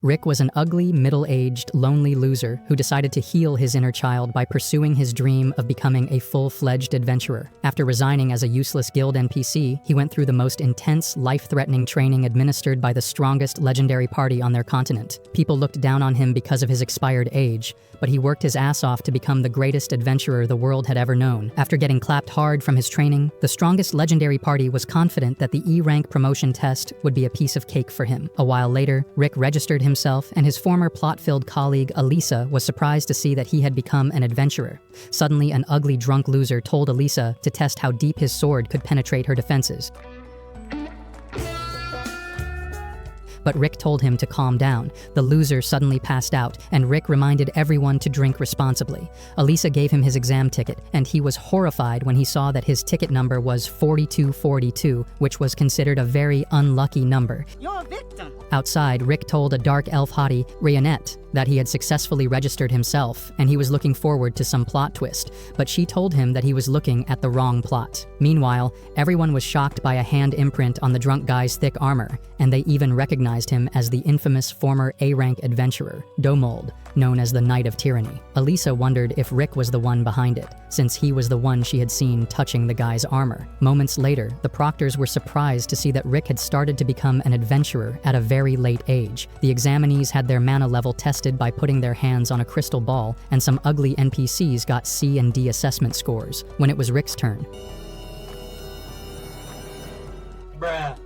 Rick was an ugly, middle-aged, lonely loser who decided to heal his inner child by pursuing his dream of becoming a full-fledged adventurer. After resigning as a useless guild NPC, he went through the most intense, life-threatening training administered by the strongest legendary party on their continent. People looked down on him because of his expired age, but he worked his ass off to become the greatest adventurer the world had ever known. After getting clapped hard from his training, the strongest legendary party was confident that the E-rank promotion test would be a piece of cake for him. A while later, Rick registered himself, and his former plot-filled colleague Elisa was surprised to see that he had become an adventurer. Suddenly, an ugly drunk loser told Elisa to test how deep his sword could penetrate her defenses. But Rick told him to calm down. The loser suddenly passed out, and Rick reminded everyone to drink responsibly. Elisa gave him his exam ticket, and he was horrified when he saw that his ticket number was 4242, which was considered a very unlucky number. You're a victim. Outside, Rick told a dark elf hottie, Rayonette, that he had successfully registered himself, and he was looking forward to some plot twist, but she told him that he was looking at the wrong plot. Meanwhile, everyone was shocked by a hand imprint on the drunk guy's thick armor, and they even recognized him as the infamous former A-rank adventurer, Domold, known as the Knight of Tyranny. Elisa wondered if Rick was the one behind it, since he was the one she had seen touching the guy's armor. Moments later, the proctors were surprised to see that Rick had started to become an adventurer at a very late age. The examinees had their mana level tested by putting their hands on a crystal ball, and some ugly NPCs got C and D assessment scores. When it was Rick's turn, Bruh.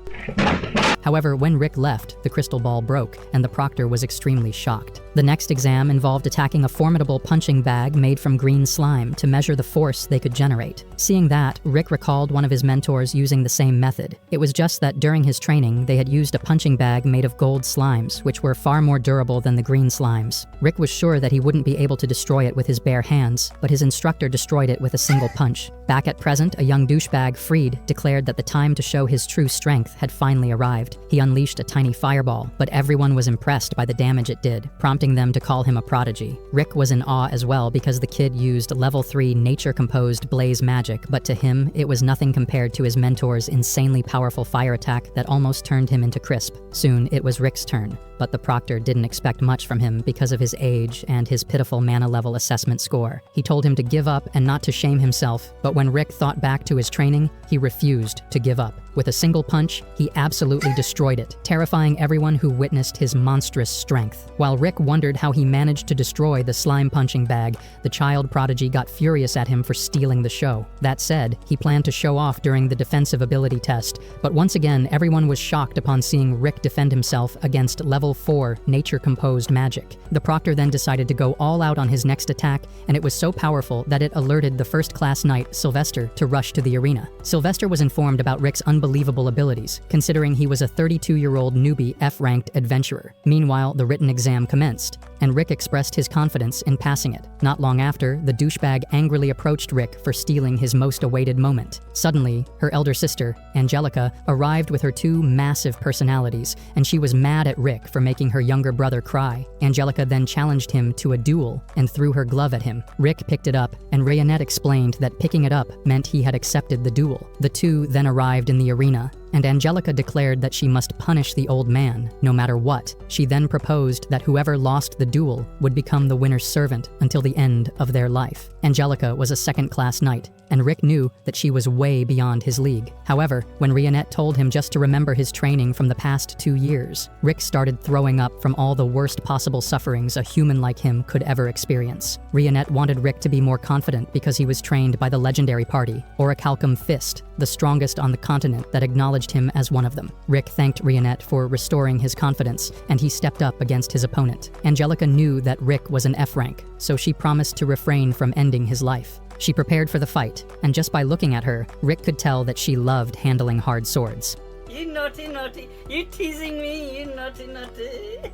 However, when Rick left, the crystal ball broke, and the proctor was extremely shocked. The next exam involved attacking a formidable punching bag made from green slime to measure the force they could generate. Seeing that, Rick recalled one of his mentors using the same method. It was just that during his training, they had used a punching bag made of gold slimes, which were far more durable than the green slimes. Rick was sure that he wouldn't be able to destroy it with his bare hands, but his instructor destroyed it with a single punch. Back at present, a young douchebag, Freed, declared that the time to show his true strength had finally arrived. He unleashed a tiny fireball, but everyone was impressed by the damage it did, prompting them to call him a prodigy. Rick was in awe as well because the kid used level 3 nature-composed blaze magic, but to him, it was nothing compared to his mentor's insanely powerful fire attack that almost turned him into crisp. Soon, it was Rick's turn, but the proctor didn't expect much from him because of his age and his pitiful mana level assessment score. He told him to give up and not to shame himself, but when Rick thought back to his training, he refused to give up. With a single punch, he absolutely destroyed it, terrifying everyone who witnessed his monstrous strength. While Rick wondered how he managed to destroy the slime punching bag, the child prodigy got furious at him for stealing the show. That said, he planned to show off during the defensive ability test, but once again, everyone was shocked upon seeing Rick defend himself against level 4 nature-composed magic. The proctor then decided to go all out on his next attack, and it was so powerful that it alerted the first-class knight, Sylvester, to rush to the arena. Sylvester was informed about Rick's unbelievable abilities, considering he was a 32-year-old newbie F-ranked adventurer. Meanwhile, the written exam commenced, and Rick expressed his confidence in passing it. Not long after, the douchebag angrily approached Rick for stealing his most awaited moment. Suddenly, her elder sister, Angelica, arrived with her 2 massive personalities, and she was mad at Rick for making her younger brother cry. Angelica then challenged him to a duel and threw her glove at him. Rick picked it up, and Rayonette explained that picking it up meant he had accepted the duel. The two then arrived in the arena, and Angelica declared that she must punish the old man, no matter what. She then proposed that whoever lost the duel would become the winner's servant until the end of their life. Angelica was a second-class knight, and Rick knew that she was way beyond his league. However, when Rayonette told him just to remember his training from the past 2 years, Rick started throwing up from all the worst possible sufferings a human like him could ever experience. Rayonette wanted Rick to be more confident because he was trained by the legendary party, Orichalcum Fist, the strongest on the continent that acknowledged him as one of them. Rick thanked Rayonette for restoring his confidence, and he stepped up against his opponent. Angelica knew that Rick was an F-rank, so she promised to refrain from ending his life. She prepared for the fight, and just by looking at her, Rick could tell that she loved handling hard swords. You naughty, naughty. You teasing me, you naughty, naughty.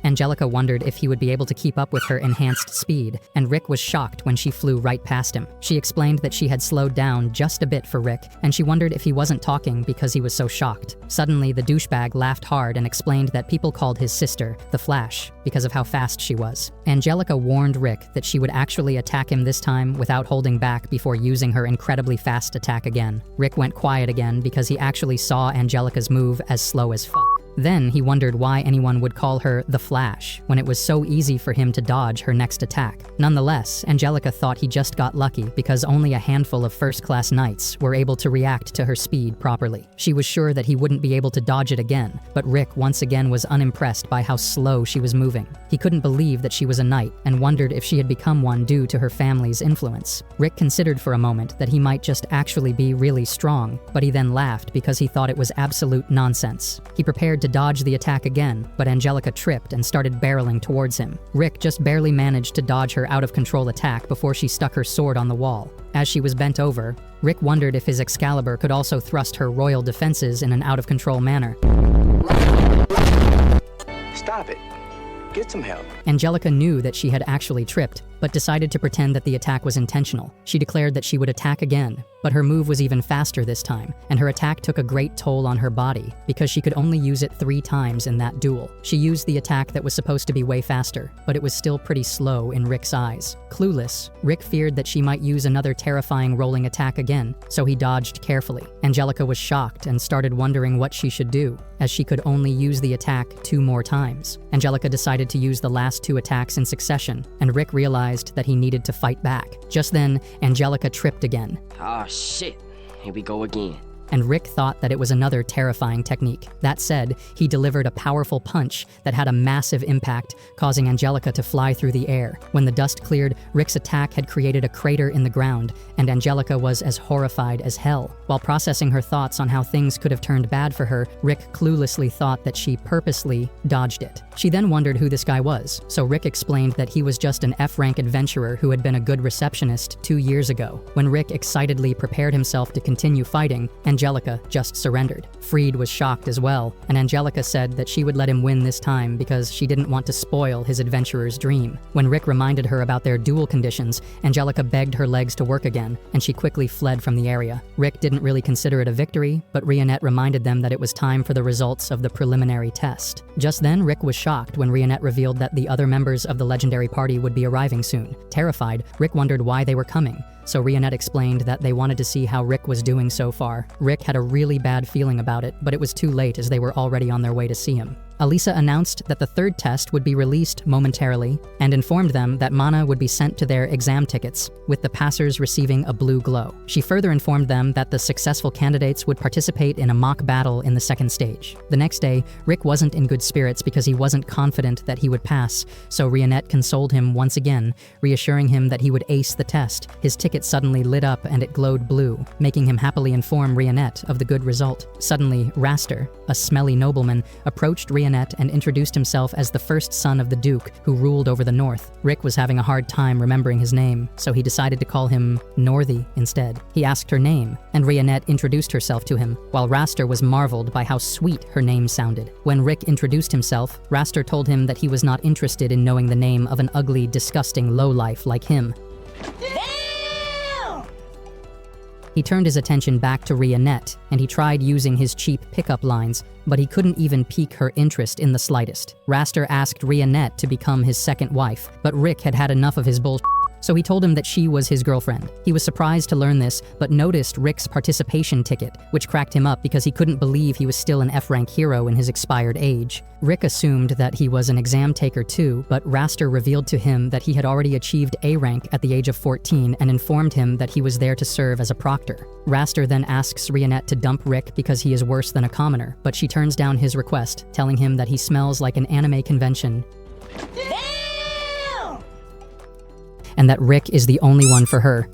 Angelica wondered if he would be able to keep up with her enhanced speed, and Rick was shocked when she flew right past him. She explained that she had slowed down just a bit for Rick, and she wondered if he wasn't talking because he was so shocked. Suddenly, the douchebag laughed hard and explained that people called his sister the Flash because of how fast she was. Angelica warned Rick that she would actually attack him this time without holding back before using her incredibly fast attack again. Rick went quiet again because he actually saw Angelica's move as slow as fuck. Then he wondered why anyone would call her the Flash when it was so easy for him to dodge her next attack. Nonetheless, Angelica thought he just got lucky because only a handful of first-class knights were able to react to her speed properly. She was sure that he wouldn't be able to dodge it again, but Rick once again was unimpressed by how slow she was moving. He couldn't believe that she was a knight and wondered if she had become one due to her family's influence. Rick considered for a moment that he might just actually be really strong, but he then laughed because he thought it was absolute nonsense. He prepared to dodge the attack again, but Angelica tripped and started barreling towards him. Rick just barely managed to dodge her out-of-control attack before she stuck her sword on the wall. As she was bent over, Rick wondered if his Excalibur could also thrust her royal defenses in an out-of-control manner. Stop it. Get some help. Angelica knew that she had actually tripped, but decided to pretend that the attack was intentional. She declared that she would attack again, but her move was even faster this time, and her attack took a great toll on her body because she could only use it 3 times in that duel. She used the attack that was supposed to be way faster, but it was still pretty slow in Rick's eyes. Clueless, Rick feared that she might use another terrifying rolling attack again, so he dodged carefully. Angelica was shocked and started wondering what she should do, as she could only use the attack 2 more times. Angelica decided to use the last 2 attacks in succession, and Rick realized that he needed to fight back. Just then, Angelica tripped again. Ah, shit. Here we go again. And Rick thought that it was another terrifying technique. That said, he delivered a powerful punch that had a massive impact, causing Angelica to fly through the air. When the dust cleared, Rick's attack had created a crater in the ground, and Angelica was as horrified as hell. While processing her thoughts on how things could have turned bad for her, Rick cluelessly thought that she purposely dodged it. She then wondered who this guy was, so Rick explained that he was just an F-rank adventurer who had been a good receptionist 2 years ago. When Rick excitedly prepared himself to continue fighting, Angelica just surrendered. Freed was shocked as well, and Angelica said that she would let him win this time because she didn't want to spoil his adventurer's dream. When Rick reminded her about their duel conditions, Angelica begged her legs to work again, and she quickly fled from the area. Rick didn't really consider it a victory, but Rionette reminded them that it was time for the results of the preliminary test. Just then, Rick was shocked when Rionette revealed that the other members of the legendary party would be arriving soon. Terrified, Rick wondered why they were coming, so Rionette explained that they wanted to see how Rick was doing so far. Rick had a really bad feeling about it, but it was too late as they were already on their way to see him. Alisa announced that the 3rd test would be released momentarily and informed them that mana would be sent to their exam tickets, with the passers receiving a blue glow. She further informed them that the successful candidates would participate in a mock battle in the 2nd stage. The next day, Rick wasn't in good spirits because he wasn't confident that he would pass, so Rionette consoled him once again, reassuring him that he would ace the test. His ticket suddenly lit up and it glowed blue, making him happily inform Rionette of the good result. Suddenly, Raster, a smelly nobleman, approached Rionette and introduced himself as the first son of the Duke who ruled over the North. Rick was having a hard time remembering his name, so he decided to call him Northy instead. He asked her name, and Rionette introduced herself to him, while Raster was marveled by how sweet her name sounded. When Rick introduced himself, Raster told him that he was not interested in knowing the name of an ugly, disgusting lowlife like him. He turned his attention back to Rionette, and he tried using his cheap pickup lines, but he couldn't even pique her interest in the slightest. Raster asked Rionette to become his 2nd wife, but Rick had had enough of his bullshit, so he told him that she was his girlfriend. He was surprised to learn this, but noticed Rick's participation ticket, which cracked him up because he couldn't believe he was still an F-rank hero in his expired age. Rick assumed that he was an exam taker too, but Raster revealed to him that he had already achieved A rank at the age of 14 and informed him that he was there to serve as a proctor. Raster then asks Rionette to dump Rick because he is worse than a commoner, but she turns down his request, telling him that he smells like an anime convention and that Rick is the only one for her.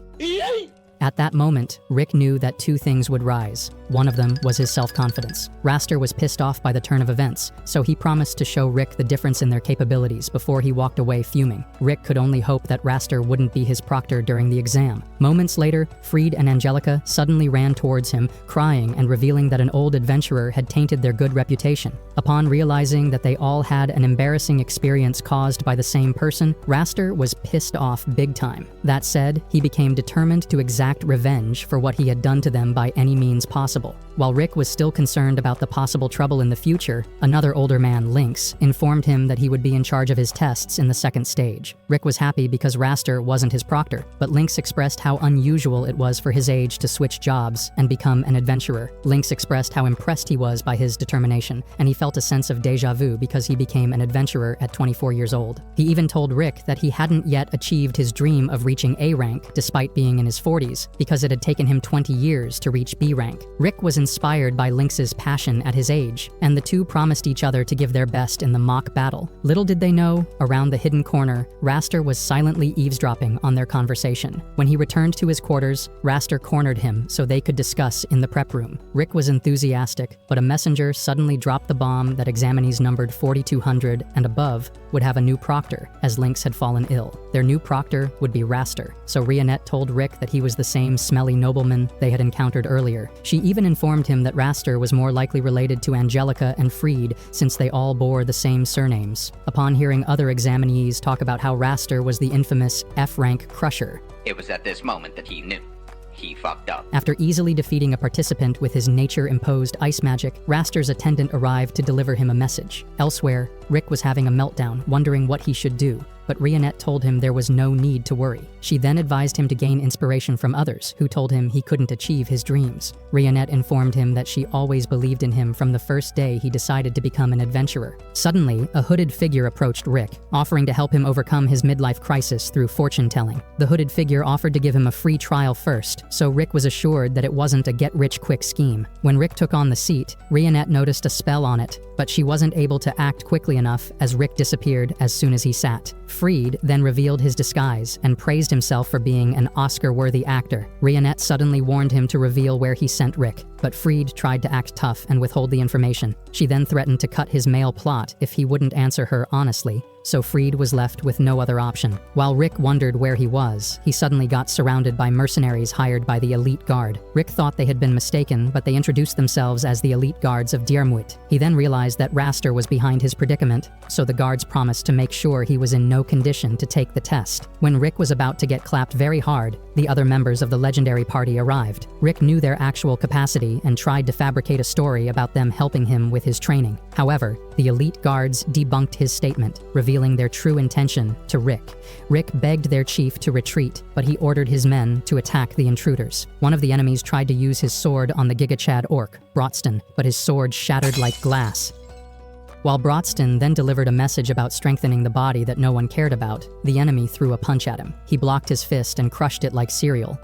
At that moment, Rick knew that 2 things would rise. One of them was his self-confidence. Raster was pissed off by the turn of events, so he promised to show Rick the difference in their capabilities before he walked away fuming. Rick could only hope that Raster wouldn't be his proctor during the exam. Moments later, Freed and Angelica suddenly ran towards him, crying and revealing that an old adventurer had tainted their good reputation. Upon realizing that they all had an embarrassing experience caused by the same person, Raster was pissed off big time. That said, he became determined to exact exact revenge for what he had done to them by any means possible. While Rick was still concerned about the possible trouble in the future, another older man, Lynx, informed him that he would be in charge of his tests in the second stage. Rick was happy because Raster wasn't his proctor, but Lynx expressed how unusual it was for his age to switch jobs and become an adventurer. Lynx expressed how impressed he was by his determination, and he felt a sense of déjà vu because he became an adventurer at 24 years old. He even told Rick that he hadn't yet achieved his dream of reaching A rank despite being in his 40s, because it had taken him 20 years to reach B rank. Rick was inspired by Lynx's passion at his age, and the two promised each other to give their best in the mock battle. Little did they know, around the hidden corner, Raster was silently eavesdropping on their conversation. When he returned to his quarters, Raster cornered him so they could discuss in the prep room. Rick was enthusiastic, but a messenger suddenly dropped the bomb that examinees numbered 4200 and above would have a new proctor, as Lynx had fallen ill. Their new proctor would be Raster, so Rionette told Rick that he was the same smelly nobleman they had encountered earlier. She even informed him that Raster was more likely related to Angelica and Freed, since they all bore the same surnames. Upon hearing other examinees talk about how Raster was the infamous F-rank crusher, it was at this moment that he knew. He fucked up. After easily defeating a participant with his nature-imposed ice magic, Raster's attendant arrived to deliver him a message. Elsewhere, Rick was having a meltdown, wondering what he should do, but Rionette told him there was no need to worry. She then advised him to gain inspiration from others, who told him he couldn't achieve his dreams. Rionette informed him that she always believed in him from the first day he decided to become an adventurer. Suddenly, a hooded figure approached Rick, offering to help him overcome his midlife crisis through fortune-telling. The hooded figure offered to give him a free trial first, so Rick was assured that it wasn't a get-rich-quick scheme. When Rick took on the seat, Rionette noticed a spell on it, but she wasn't able to act quickly enough as Rick disappeared as soon as he sat. Freed then revealed his disguise and praised himself for being an Oscar-worthy actor. Rionette suddenly warned him to reveal where he sent Rick, but Freed tried to act tough and withhold the information. She then threatened to cut his mail plot if he wouldn't answer her honestly, so Freed was left with no other option. While Rick wondered where he was, he suddenly got surrounded by mercenaries hired by the elite guard. Rick thought they had been mistaken, but they introduced themselves as the elite guards of Diermuit. He then realized that Raster was behind his predicament, so the guards promised to make sure he was in no condition to take the test. When Rick was about to get clapped very hard, the other members of the legendary party arrived. Rick knew their actual capacity and tried to fabricate a story about them helping him with his training. However, the elite guards debunked his statement, revealing their true intention to Rick. Rick begged their chief to retreat, but he ordered his men to attack the intruders. One of the enemies tried to use his sword on the Gigachad orc, Brotston, but his sword shattered like glass. While Brotston then delivered a message about strengthening the body that no one cared about, the enemy threw a punch at him. He blocked his fist and crushed it like cereal,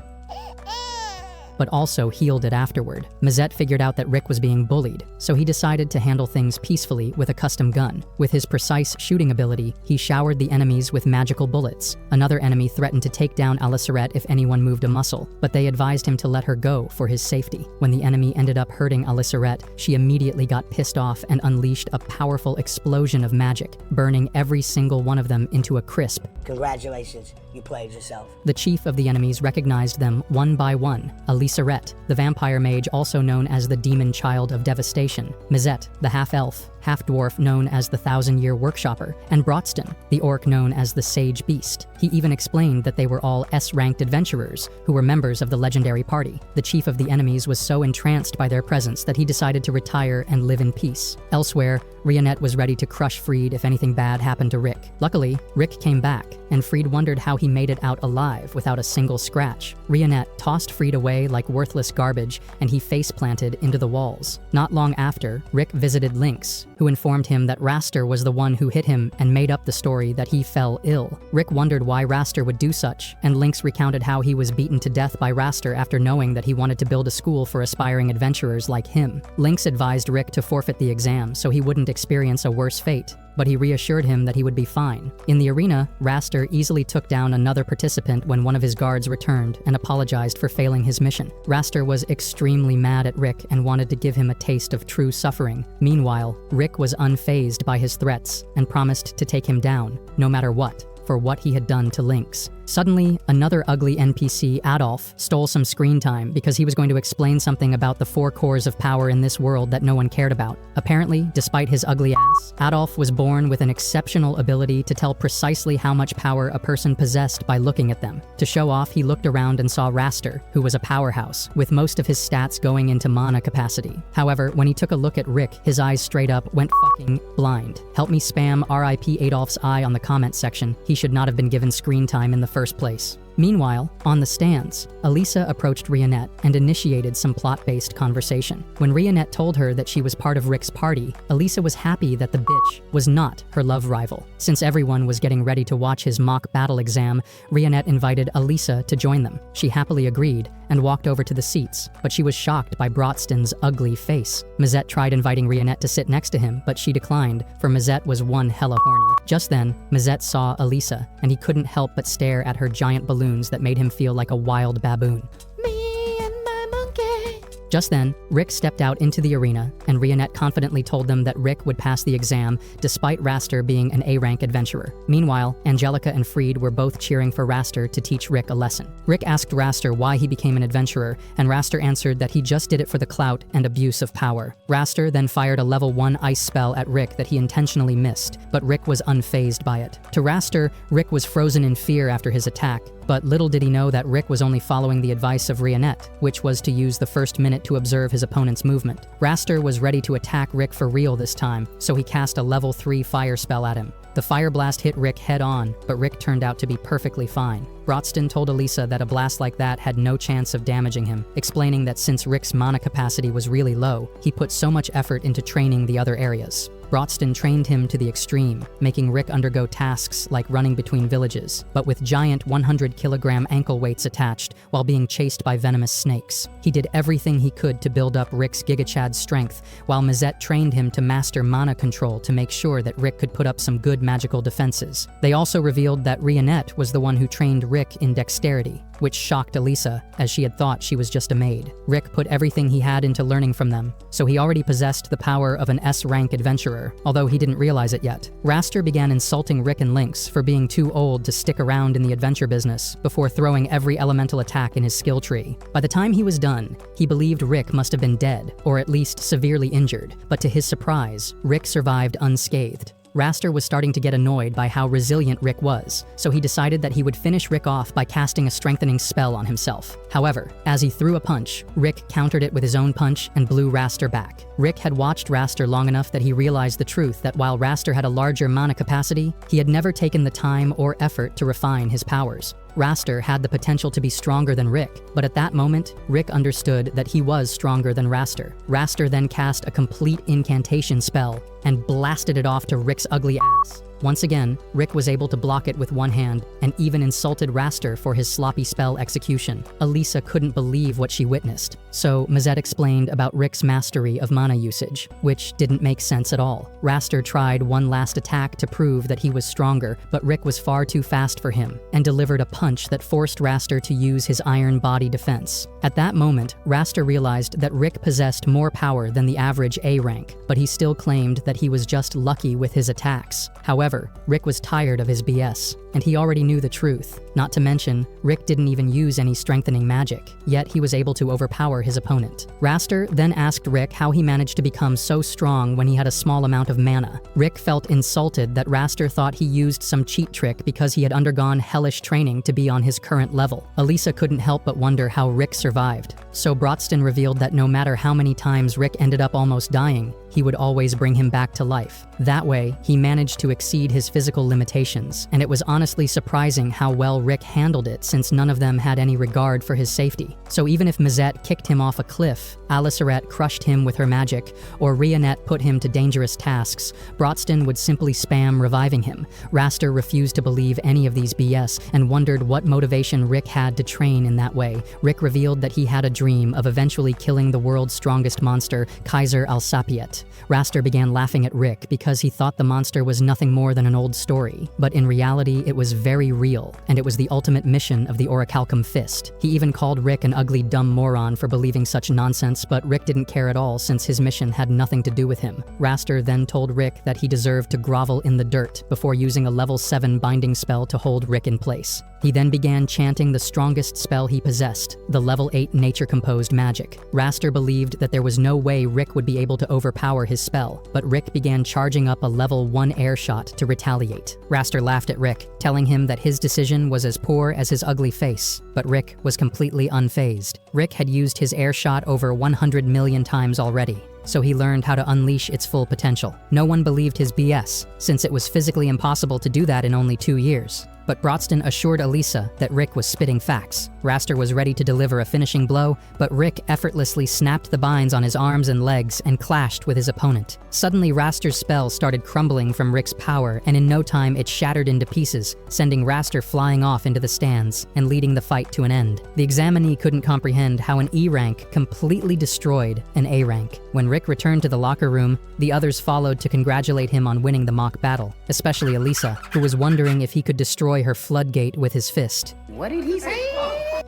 but also healed it afterward. Mazette figured out that Rick was being bullied, so he decided to handle things peacefully with a custom gun. With his precise shooting ability, he showered the enemies with magical bullets. Another enemy threatened to take down Aliceret if anyone moved a muscle, but they advised him to let her go for his safety. When the enemy ended up hurting Aliceret, she immediately got pissed off and unleashed a powerful explosion of magic, burning every single one of them into a crisp. Congratulations, you played yourself. The chief of the enemies recognized them one by one. Aliceret, the vampire mage also known as the demon child of devastation, Mazette, the half-elf, half-dwarf known as the Thousand-Year Workshopper, and Brotston, the orc known as the Sage Beast. He even explained that they were all S-ranked adventurers who were members of the legendary party. The chief of the enemies was so entranced by their presence that he decided to retire and live in peace. Elsewhere, Rionette was ready to crush Freed if anything bad happened to Rick. Luckily, Rick came back, and Freed wondered how he made it out alive without a single scratch. Rionette tossed Freed away like worthless garbage, and he face-planted into the walls. Not long after, Rick visited Lynx, who informed him that Raster was the one who hit him and made up the story that he fell ill. Rick wondered why Raster would do such, and Lynx recounted how he was beaten to death by Raster after knowing that he wanted to build a school for aspiring adventurers like him. Lynx advised Rick to forfeit the exam so he wouldn't experience a worse fate, but he reassured him that he would be fine. In the arena, Raster easily took down another participant when one of his guards returned and apologized for failing his mission. Raster was extremely mad at Rick and wanted to give him a taste of true suffering. Meanwhile, Rick was unfazed by his threats and promised to take him down, no matter what, for what he had done to Lynx. Suddenly, another ugly NPC, Adolf, stole some screen time because he was going to explain something about the 4 cores of power in this world that no one cared about. Apparently, despite his ugly ass, Adolf was born with an exceptional ability to tell precisely how much power a person possessed by looking at them. To show off, he looked around and saw Raster, who was a powerhouse, with most of his stats going into mana capacity. However, when he took a look at Rick, his eyes straight up went fucking blind. Help me spam RIP Adolf's eye on the comment section. He should not have been given screen time in the first place. Meanwhile, on the stands, Elisa approached Rionette and initiated some plot-based conversation. When Rionette told her that she was part of Rick's party, Elisa was happy that the bitch was not her love rival. Since everyone was getting ready to watch his mock battle exam, Rionette invited Elisa to join them. She happily agreed and walked over to the seats, but she was shocked by Brotston's ugly face. Mazette tried inviting Rionette to sit next to him, but she declined, for Mazette was one hella horny. Just then, Mazette saw Elisa, and he couldn't help but stare at her giant balloons that made him feel like a wild baboon. Me and my monkey. Just then, Rick stepped out into the arena, and Rionette confidently told them that Rick would pass the exam despite Raster being an A-rank adventurer. Meanwhile, Angelica and Freed were both cheering for Raster to teach Rick a lesson. Rick asked Raster why he became an adventurer, and Raster answered that he just did it for the clout and abuse of power. Raster then fired a level 1 ice spell at Rick that he intentionally missed, but Rick was unfazed by it. To Raster, Rick was frozen in fear after his attack, but little did he know that Rick was only following the advice of Rionette, which was to use the first minute to observe his opponent's movement. Raster was ready to attack Rick for real this time, so he cast a level 3 fire spell at him. The fire blast hit Rick head on, but Rick turned out to be perfectly fine. Brotston told Elisa that a blast like that had no chance of damaging him, explaining that since Rick's mana capacity was really low, he put so much effort into training the other areas. Brotston trained him to the extreme, making Rick undergo tasks like running between villages, but with giant 100-kilogram ankle weights attached while being chased by venomous snakes. He did everything he could to build up Rick's Gigachad strength, while Mazette trained him to master mana control to make sure that Rick could put up some good magical defenses. They also revealed that Rionette was the one who trained Rick in dexterity, which shocked Elisa, as she had thought she was just a maid. Rick put everything he had into learning from them, so he already possessed the power of an S-rank adventurer, although he didn't realize it yet. Raster began insulting Rick and Lynx for being too old to stick around in the adventure business, before throwing every elemental attack in his skill tree. By the time he was done, he believed Rick must have been dead, or at least severely injured, but to his surprise, Rick survived unscathed. Raster was starting to get annoyed by how resilient Rick was, so he decided that he would finish Rick off by casting a strengthening spell on himself. However, as he threw a punch, Rick countered it with his own punch and blew Raster back. Rick had watched Raster long enough that he realized the truth that while Raster had a larger mana capacity, he had never taken the time or effort to refine his powers. Raster had the potential to be stronger than Rick, but at that moment, Rick understood that he was stronger than Raster. Raster then cast a complete incantation spell and blasted it off to Rick's ugly ass. Once again, Rick was able to block it with one hand and even insulted Raster for his sloppy spell execution. Elisa couldn't believe what she witnessed, so Mazette explained about Rick's mastery of mana usage, which didn't make sense at all. Raster tried one last attack to prove that he was stronger, but Rick was far too fast for him and delivered a punch that forced Raster to use his iron body defense. At that moment, Raster realized that Rick possessed more power than the average A rank, but he still claimed that he was just lucky with his attacks. However, Rick was tired of his BS, and he already knew the truth. Not to mention, Rick didn't even use any strengthening magic, yet he was able to overpower his opponent. Raster then asked Rick how he managed to become so strong when he had a small amount of mana. Rick felt insulted that Raster thought he used some cheat trick because he had undergone hellish training to be on his current level. Elisa couldn't help but wonder how Rick survived, so Brotston revealed that no matter how many times Rick ended up almost dying, he would always bring him back to life. That way, he managed to exceed his physical limitations, and it was honestly surprising how well Rick handled it since none of them had any regard for his safety. So even if Mazette kicked him off a cliff, Aliceret crushed him with her magic, or Rionette put him to dangerous tasks, Brotston would simply spam reviving him. Raster refused to believe any of these BS and wondered what motivation Rick had to train in that way. Rick revealed that he had a dream of eventually killing the world's strongest monster, Kaiser Alsapiet. Raster began laughing at Rick because he thought the monster was nothing more than an old story, but in reality it was very real, and it was the ultimate mission of the Orichalcum Fist. He even called Rick an ugly dumb moron for believing such nonsense, but Rick didn't care at all since his mission had nothing to do with him. Raster then told Rick that he deserved to grovel in the dirt before using a level 7 binding spell to hold Rick in place. He then began chanting the strongest spell he possessed, the level 8 nature-composed magic. Raster believed that there was no way Rick would be able to overpower his spell, but Rick began charging up a level 1 air shot to retaliate. Raster laughed at Rick, telling him that his decision was as poor as his ugly face, but Rick was completely unfazed. Rick had used his air shot over 100 million times already, so he learned how to unleash its full potential. No one believed his BS, since it was physically impossible to do that in only 2 years. But Brodston assured Elisa that Rick was spitting facts. Raster was ready to deliver a finishing blow, but Rick effortlessly snapped the binds on his arms and legs and clashed with his opponent. Suddenly, Raster's spell started crumbling from Rick's power, and in no time it shattered into pieces, sending Raster flying off into the stands and leading the fight to an end. The examinee couldn't comprehend how an E rank completely destroyed an A rank. When Rick returned to the locker room, the others followed to congratulate him on winning the mock battle, especially Elisa, who was wondering if he could destroy her floodgate with his fist. What did he say?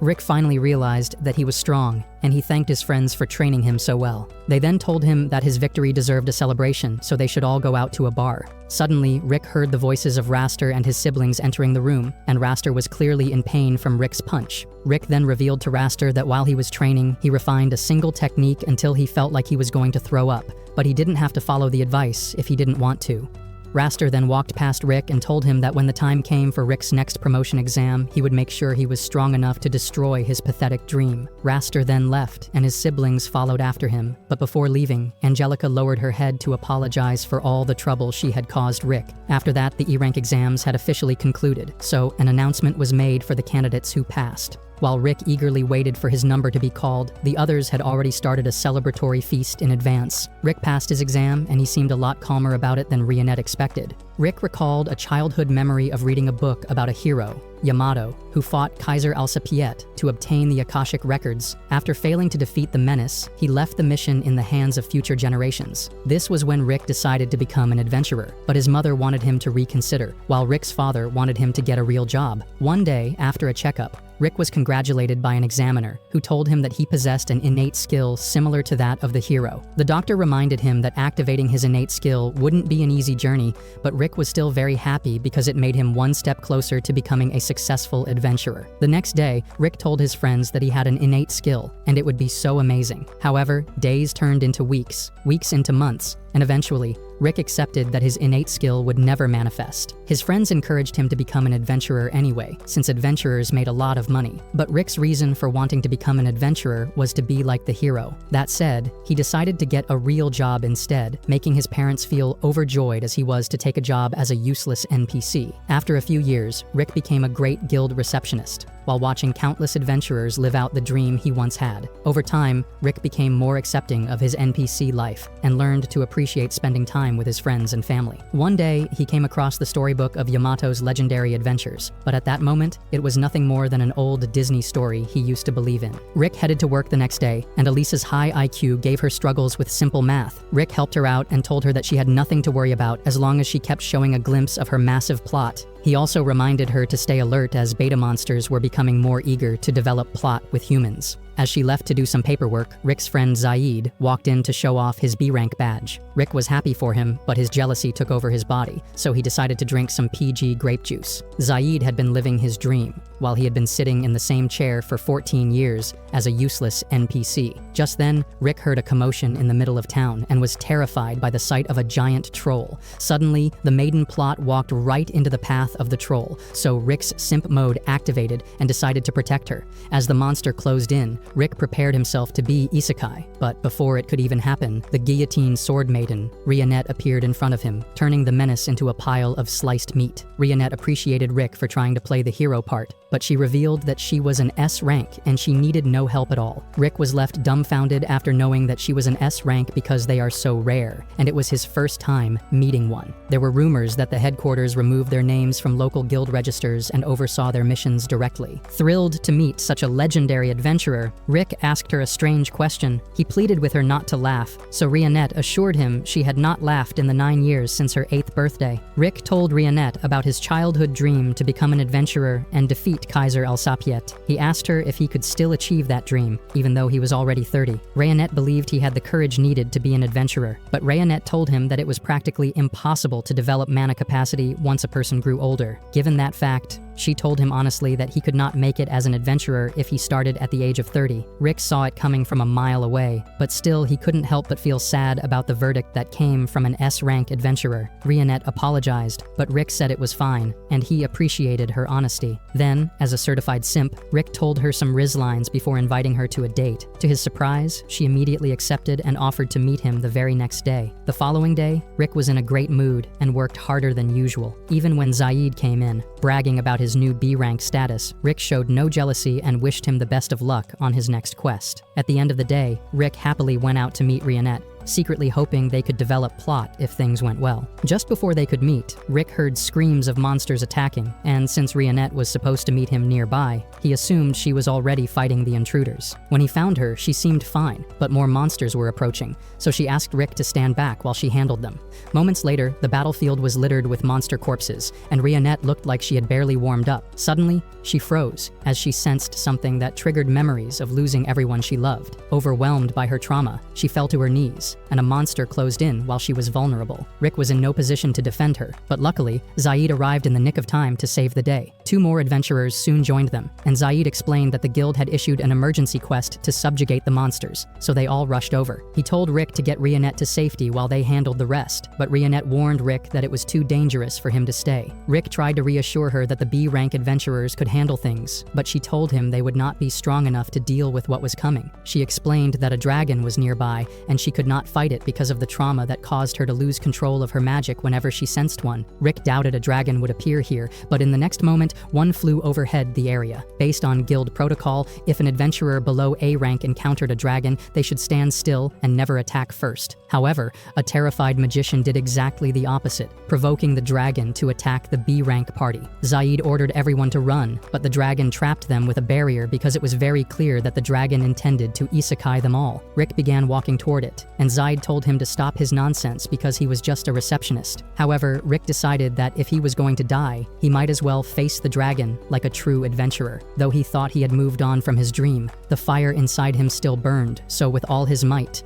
Rick finally realized that he was strong, and he thanked his friends for training him so well. They then told him that his victory deserved a celebration, so they should all go out to a bar. Suddenly, Rick heard the voices of Raster and his siblings entering the room, and Raster was clearly in pain from Rick's punch. Rick then revealed to Raster that while he was training, he refined a single technique until he felt like he was going to throw up, but he didn't have to follow the advice if he didn't want to. Raster then walked past Rick and told him that when the time came for Rick's next promotion exam, he would make sure he was strong enough to destroy his pathetic dream. Raster then left, and his siblings followed after him. But before leaving, Angelica lowered her head to apologize for all the trouble she had caused Rick. After that, the E-rank exams had officially concluded, so an announcement was made for the candidates who passed. While Rick eagerly waited for his number to be called, the others had already started a celebratory feast in advance. Rick passed his exam, and he seemed a lot calmer about it than Rionette expected. Rick recalled a childhood memory of reading a book about a hero, Yamato, who fought Kaiser Alsapiet to obtain the Akashic records. After failing to defeat the menace, he left the mission in the hands of future generations. This was when Rick decided to become an adventurer, but his mother wanted him to reconsider, while Rick's father wanted him to get a real job. One day, after a checkup, Rick was congratulated by an examiner who told him that he possessed an innate skill similar to that of the hero. The doctor reminded him that activating his innate skill wouldn't be an easy journey, but Rick was still very happy because it made him one step closer to becoming a successful adventurer. The next day, Rick told his friends that he had an innate skill, and it would be so amazing. However, days turned into weeks, weeks into months, and eventually, Rick accepted that his innate skill would never manifest. His friends encouraged him to become an adventurer anyway, since adventurers made a lot of money. But Rick's reason for wanting to become an adventurer was to be like the hero. That said, he decided to get a real job instead, making his parents feel overjoyed as he was to take a job as a useless NPC. After a few years, Rick became a great guild receptionist, while watching countless adventurers live out the dream he once had. Over time, Rick became more accepting of his NPC life and learned to appreciate spending time with his friends and family. One day, he came across the storybook of Yamato's legendary adventures, but at that moment, it was nothing more than an old Disney story he used to believe in. Rick headed to work the next day, and Elisa's high IQ gave her struggles with simple math. Rick helped her out and told her that she had nothing to worry about as long as she kept showing a glimpse of her massive plot. He also reminded her to stay alert as beta monsters were becoming more eager to develop plot with humans. As she left to do some paperwork, Rick's friend Zaid walked in to show off his B-rank badge. Rick was happy for him, but his jealousy took over his body, so he decided to drink some PG grape juice. Zaid had been living his dream, while he had been sitting in the same chair for 14 years as a useless NPC. Just then, Rick heard a commotion in the middle of town and was terrified by the sight of a giant troll. Suddenly, the maiden plot walked right into the path of the troll, so Rick's simp mode activated and decided to protect her. As the monster closed in, Rick prepared himself to be isekai, but before it could even happen, the guillotine sword maiden, Rionette, appeared in front of him, turning the menace into a pile of sliced meat. Rionette appreciated Rick for trying to play the hero part, but she revealed that she was an S rank and she needed no help at all. Rick was left dumbfounded after knowing that she was an S rank because they are so rare, and it was his first time meeting one. There were rumors that the headquarters removed their names from local guild registers and oversaw their missions directly. Thrilled to meet such a legendary adventurer, Rick asked her a strange question. He pleaded with her not to laugh, so Rionette assured him she had not laughed in the 9 years since her 8th birthday. Rick told Rionette about his childhood dream to become an adventurer and defeat Kaiser Alsapiet. He asked her if he could still achieve that dream, even though he was already 30. Rionette believed he had the courage needed to be an adventurer, but Rionette told him that it was practically impossible to develop mana capacity once a person grew older. Given that fact, She told him honestly that he could not make it as an adventurer if he started at the age of 30. Rick saw it coming from a mile away, but still he couldn't help but feel sad about the verdict that came from an S-rank adventurer. Rionette apologized, but Rick said it was fine, and he appreciated her honesty. Then, as a certified simp, Rick told her some Riz lines before inviting her to a date. To his surprise, she immediately accepted and offered to meet him the very next day. The following day, Rick was in a great mood and worked harder than usual. Even when Zaid came in, bragging about his new B-rank status, Rick showed no jealousy and wished him the best of luck on his next quest. At the end of the day, Rick happily went out to meet Rionette, secretly hoping they could develop plot if things went well. Just before they could meet, Rick heard screams of monsters attacking, and since Rionette was supposed to meet him nearby, he assumed she was already fighting the intruders. When he found her, she seemed fine, but more monsters were approaching, so she asked Rick to stand back while she handled them. Moments later, the battlefield was littered with monster corpses, and Rionette looked like she had barely warmed up. Suddenly, she froze as she sensed something that triggered memories of losing everyone she loved. Overwhelmed by her trauma, she fell to her knees, and a monster closed in while she was vulnerable. Rick was in no position to defend her, but luckily, Zaid arrived in the nick of time to save the day. 2 more adventurers soon joined them, and Zaid explained that the guild had issued an emergency quest to subjugate the monsters, so they all rushed over. He told Rick to get Rionette to safety while they handled the rest, but Rionette warned Rick that it was too dangerous for him to stay. Rick tried to reassure her that the B-rank adventurers could handle things, but she told him they would not be strong enough to deal with what was coming. She explained that a dragon was nearby, and she could not fight it because of the trauma that caused her to lose control of her magic whenever she sensed one. Rick doubted a dragon would appear here, but in the next moment, one flew overhead the area. Based on guild protocol, if an adventurer below A rank encountered a dragon, they should stand still and never attack first. However, a terrified magician did exactly the opposite, provoking the dragon to attack the B-rank party. Zaid ordered everyone to run, but the dragon trapped them with a barrier because it was very clear that the dragon intended to isekai them all. Rick began walking toward it, and Zaid told him to stop his nonsense because he was just a receptionist. However, Rick decided that if he was going to die, he might as well face the dragon like a true adventurer. Though he thought he had moved on from his dream, the fire inside him still burned, so with all his might,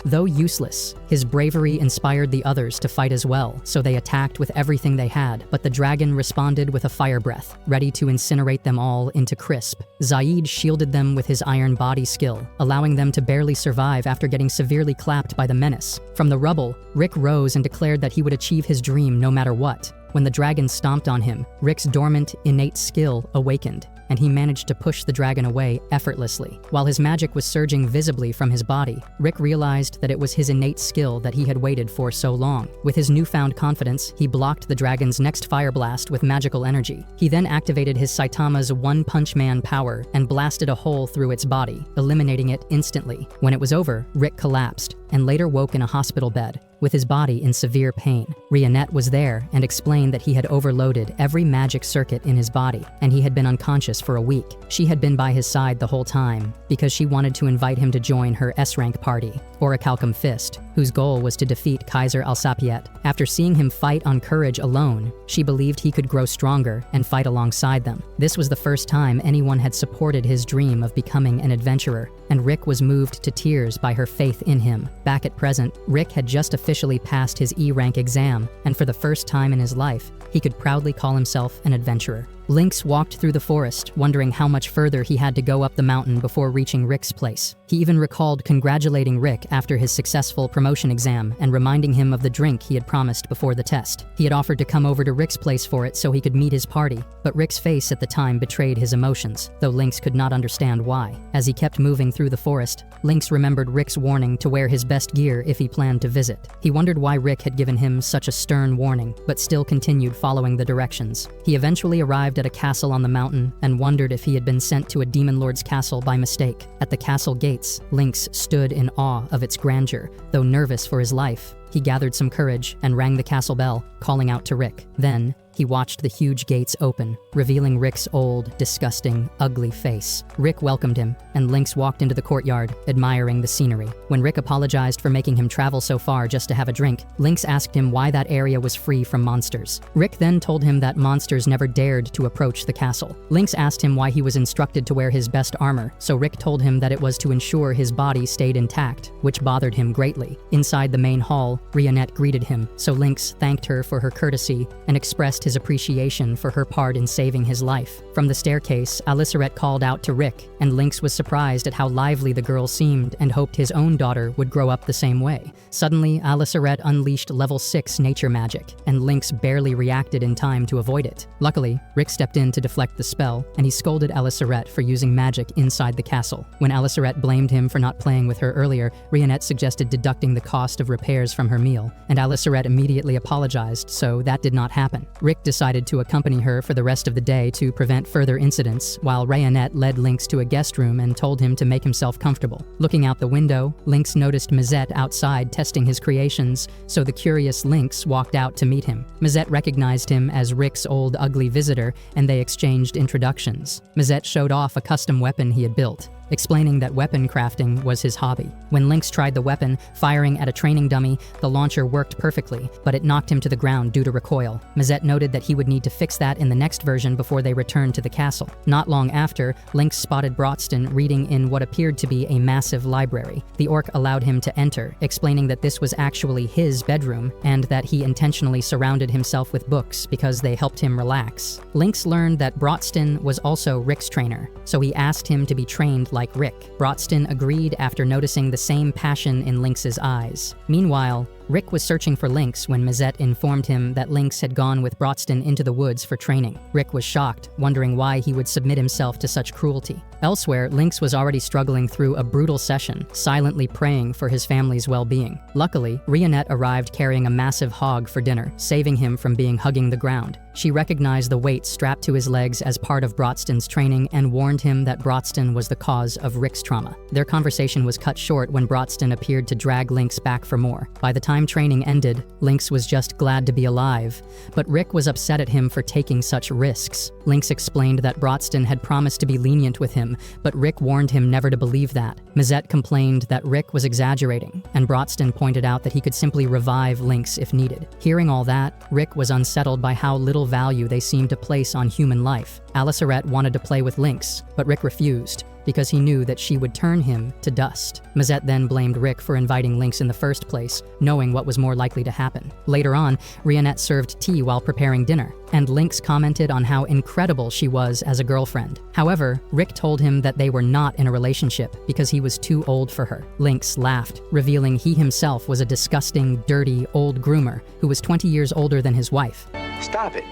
though useless, his bravery inspired the others to fight as well, so they attacked with everything they had, but the dragon responded with a fire breath, ready to incinerate them all into crisp. Zaid shielded them with his iron body skill, allowing them to barely survive after getting severely clapped by the menace. From the rubble, Rick rose and declared that he would achieve his dream no matter what. When the dragon stomped on him, Rick's dormant, innate skill awakened, and he managed to push the dragon away effortlessly. While his magic was surging visibly from his body, Rick realized that it was his innate skill that he had waited for so long. With his newfound confidence, he blocked the dragon's next fire blast with magical energy. He then activated his Saitama's One-Punch Man power and blasted a hole through its body, eliminating it instantly. When it was over, Rick collapsed and later woke in a hospital bed, with his body in severe pain. Rionette was there and explained that he had overloaded every magic circuit in his body, and he had been unconscious for a week. She had been by his side the whole time, because she wanted to invite him to join her S-rank party, Orichalcum Fist, whose goal was to defeat Kaiser Alsapiet. After seeing him fight on courage alone, she believed he could grow stronger and fight alongside them. This was the first time anyone had supported his dream of becoming an adventurer, and Rick was moved to tears by her faith in him. Back at present, Rick had just officially passed his E-rank exam, and for the first time in his life, he could proudly call himself an adventurer. Lynx walked through the forest, wondering how much further he had to go up the mountain before reaching Rick's place. He even recalled congratulating Rick after his successful promotion exam and reminding him of the drink he had promised before the test. He had offered to come over to Rick's place for it so he could meet his party, but Rick's face at the time betrayed his emotions, though Lynx could not understand why. As he kept moving through the forest, Lynx remembered Rick's warning to wear his best gear if he planned to visit. He wondered why Rick had given him such a stern warning, but still continued following the directions. He eventually arrived at a castle on the mountain and wondered if he had been sent to a demon lord's castle by mistake. At the castle gates, Lynx stood in awe of its grandeur, though nervous for his life. He gathered some courage and rang the castle bell, calling out to Rick. Then, he watched the huge gates open, revealing Rick's old, disgusting, ugly face. Rick welcomed him, and Lynx walked into the courtyard, admiring the scenery. When Rick apologized for making him travel so far just to have a drink, Lynx asked him why that area was free from monsters. Rick then told him that monsters never dared to approach the castle. Lynx asked him why he was instructed to wear his best armor, so Rick told him that it was to ensure his body stayed intact, which bothered him greatly. Inside the main hall, Rionette greeted him, so Lynx thanked her for her courtesy and expressed his appreciation for her part in saving his life. From the staircase, Aliceret called out to Rick, and Lynx was surprised at how lively the girl seemed and hoped his own daughter would grow up the same way. Suddenly, Aliceret unleashed level 6 nature magic, and Lynx barely reacted in time to avoid it. Luckily, Rick stepped in to deflect the spell, and he scolded Aliceret for using magic inside the castle. When Aliceret blamed him for not playing with her earlier, Rionette suggested deducting the cost of repairs from her meal, and Aliceret immediately apologized, so that did not happen. Rick decided to accompany her for the rest of the day to prevent further incidents, while Rionette led Lynx to a guest room and told him to make himself comfortable. Looking out the window, Lynx noticed Mazette outside testing his creations, so the curious Lynx walked out to meet him. Mazette recognized him as Rick's old ugly visitor, and they exchanged introductions. Mazette showed off a custom weapon he had built, explaining that weapon crafting was his hobby. When Lynx tried the weapon, firing at a training dummy, the launcher worked perfectly, but it knocked him to the ground due to recoil. Mazette noted that he would need to fix that in the next version before they returned to the castle. Not long after, Lynx spotted Brotston reading in what appeared to be a massive library. The orc allowed him to enter, explaining that this was actually his bedroom, and that he intentionally surrounded himself with books because they helped him relax. Lynx learned that Brotston was also Rick's trainer, so he asked him to be trained like Rick. Brotston agreed after noticing the same passion in Lynx's eyes. Meanwhile, Rick was searching for Lynx when Mazette informed him that Lynx had gone with Brotston into the woods for training. Rick was shocked, wondering why he would submit himself to such cruelty. Elsewhere, Lynx was already struggling through a brutal session, silently praying for his family's well-being. Luckily, Rionette arrived carrying a massive hog for dinner, saving him from being hugging the ground. She recognized the weight strapped to his legs as part of Brotston's training and warned him that Brotston was the cause of Rick's trauma. Their conversation was cut short when Brotston appeared to drag Lynx back for more. By the time training ended, Lynx was just glad to be alive, but Rick was upset at him for taking such risks. Lynx explained that Brotston had promised to be lenient with him, but Rick warned him never to believe that. Mazette complained that Rick was exaggerating, and Brotston pointed out that he could simply revive Lynx if needed. Hearing all that, Rick was unsettled by how little value they seemed to place on human life. Aliceret wanted to play with Lynx, but Rick refused, because he knew that she would turn him to dust. Mazette then blamed Rick for inviting Lynx in the first place, knowing what was more likely to happen. Later on, Rionette served tea while preparing dinner, and Lynx commented on how incredible she was as a girlfriend. However, Rick told him that they were not in a relationship because he was too old for her. Lynx laughed, revealing he himself was a disgusting, dirty, old groomer who was 20 years older than his wife. Stop it.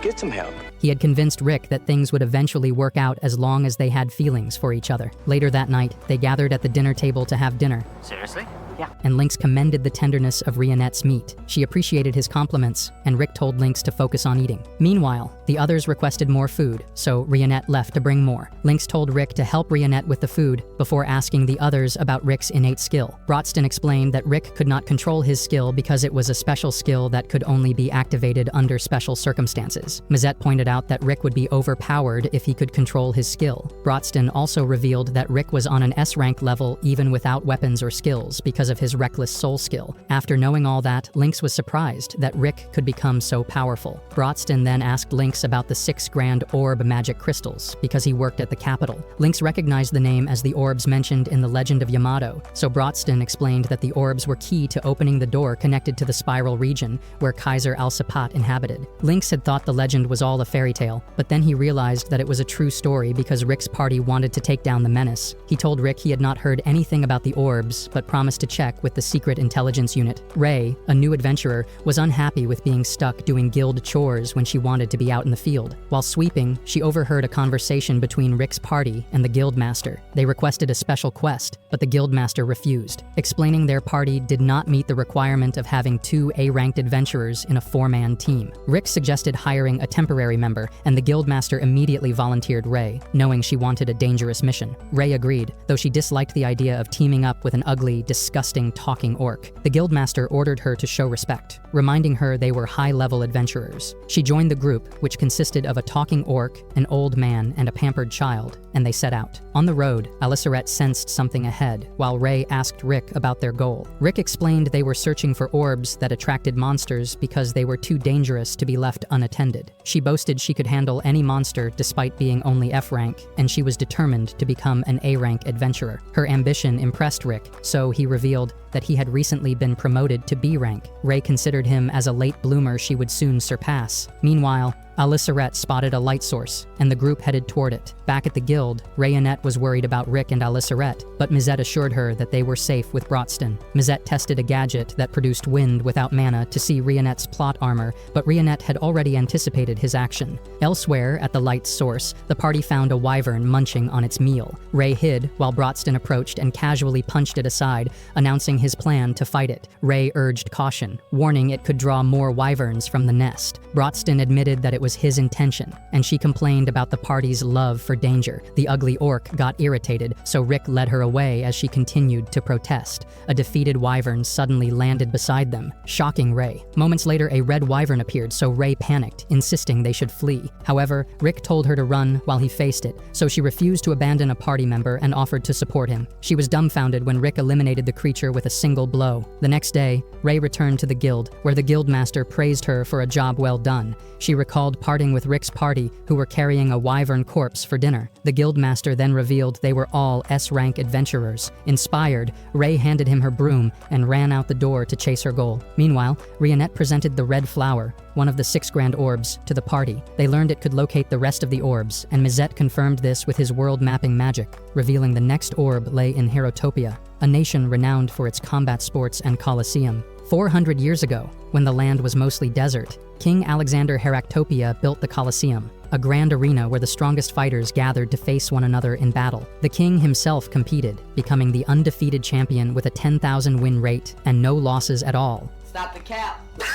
Get some help. He had convinced Rick that things would eventually work out as long as they had feelings for each other. Later that night, they gathered at the dinner table to have dinner. Seriously? Yeah. And Lynx commended the tenderness of Rionette's meat. She appreciated his compliments, and Rick told Lynx to focus on eating. Meanwhile, the others requested more food, so Rionette left to bring more. Lynx told Rick to help Rionette with the food before asking the others about Rick's innate skill. Brotston explained that Rick could not control his skill because it was a special skill that could only be activated under special circumstances. Mazette pointed out that Rick would be overpowered if he could control his skill. Brotston also revealed that Rick was on an S-rank level even without weapons or skills because of his reckless soul skill. After knowing all that, Lynx was surprised that Rick could become so powerful. Brotston then asked Lynx about the 6 grand orb magic crystals because he worked at the capital. Lynx recognized the name as the orbs mentioned in the Legend of Yamato, so Brotston explained that the orbs were key to opening the door connected to the spiral region where Kaiser Al-Sapat inhabited. Lynx had thought the legend was all a fairy tale, but then he realized that it was a true story because Rick's party wanted to take down the menace. He told Rick he had not heard anything about the orbs, but promised to check with the Secret Intelligence Unit. Ray, a new adventurer, was unhappy with being stuck doing guild chores when she wanted to be out in the field. While sweeping, she overheard a conversation between Rick's party and the guildmaster. They requested a special quest, but the guildmaster refused, explaining their party did not meet the requirement of having 2 A-ranked adventurers in a 4-man team. Rick suggested hiring a temporary member, and the guildmaster immediately volunteered Ray, knowing she wanted a dangerous mission. Ray agreed, though she disliked the idea of teaming up with an ugly, disgusting talking orc. The guildmaster ordered her to show respect, reminding her they were high-level adventurers. She joined the group, which consisted of a talking orc, an old man, and a pampered child, and they set out. On the road, Aliceret sensed something ahead, while Ray asked Rick about their goal. Rick explained they were searching for orbs that attracted monsters because they were too dangerous to be left unattended. She boasted admitted she could handle any monster despite being only F rank, and she was determined to become an A rank adventurer. Her ambition impressed Rick, so he revealed that he had recently been promoted to B rank. Ray considered him as a late bloomer she would soon surpass. Meanwhile, Aliceret spotted a light source, and the group headed toward it. Back at the guild, Rayonette was worried about Rick and Aliceret, but Mizette assured her that they were safe with Brotston. Mizette tested a gadget that produced wind without mana to see Rayonette's plot armor, but Rayonette had already anticipated his action. Elsewhere, at the light's source, the party found a wyvern munching on its meal. Ray hid while Brotston approached and casually punched it aside, announcing his plan to fight it. Ray urged caution, warning it could draw more wyverns from the nest. Brotston admitted that it was his intention, and she complained about the party's love for danger. The ugly orc got irritated, so Rick led her away as she continued to protest. A defeated wyvern suddenly landed beside them, shocking Ray. Moments later, a red wyvern appeared, so Ray panicked, insisting they should flee. However, Rick told her to run while he faced it, so she refused to abandon a party member and offered to support him. She was dumbfounded when Rick eliminated the creature with a single blow. The next day, Ray returned to the guild, where the guildmaster praised her for a job well done. She recalled parting with Rick's party, who were carrying a wyvern corpse for dinner. The guildmaster then revealed they were all S-rank adventurers. Inspired, Ray handed him her broom and ran out the door to chase her goal. Meanwhile, Rayonette presented the red flower, one of the 6 grand orbs, to the party. They learned it could locate the rest of the orbs, and Mizette confirmed this with his world-mapping magic, revealing the next orb lay in Herotopia, a nation renowned for its combat sports and coliseum. 400 years ago, when the land was mostly desert, King Alexander Heractopia built the Colosseum, a grand arena where the strongest fighters gathered to face one another in battle. The king himself competed, becoming the undefeated champion with a 10,000 win rate and no losses at all. Stop the cap. Stop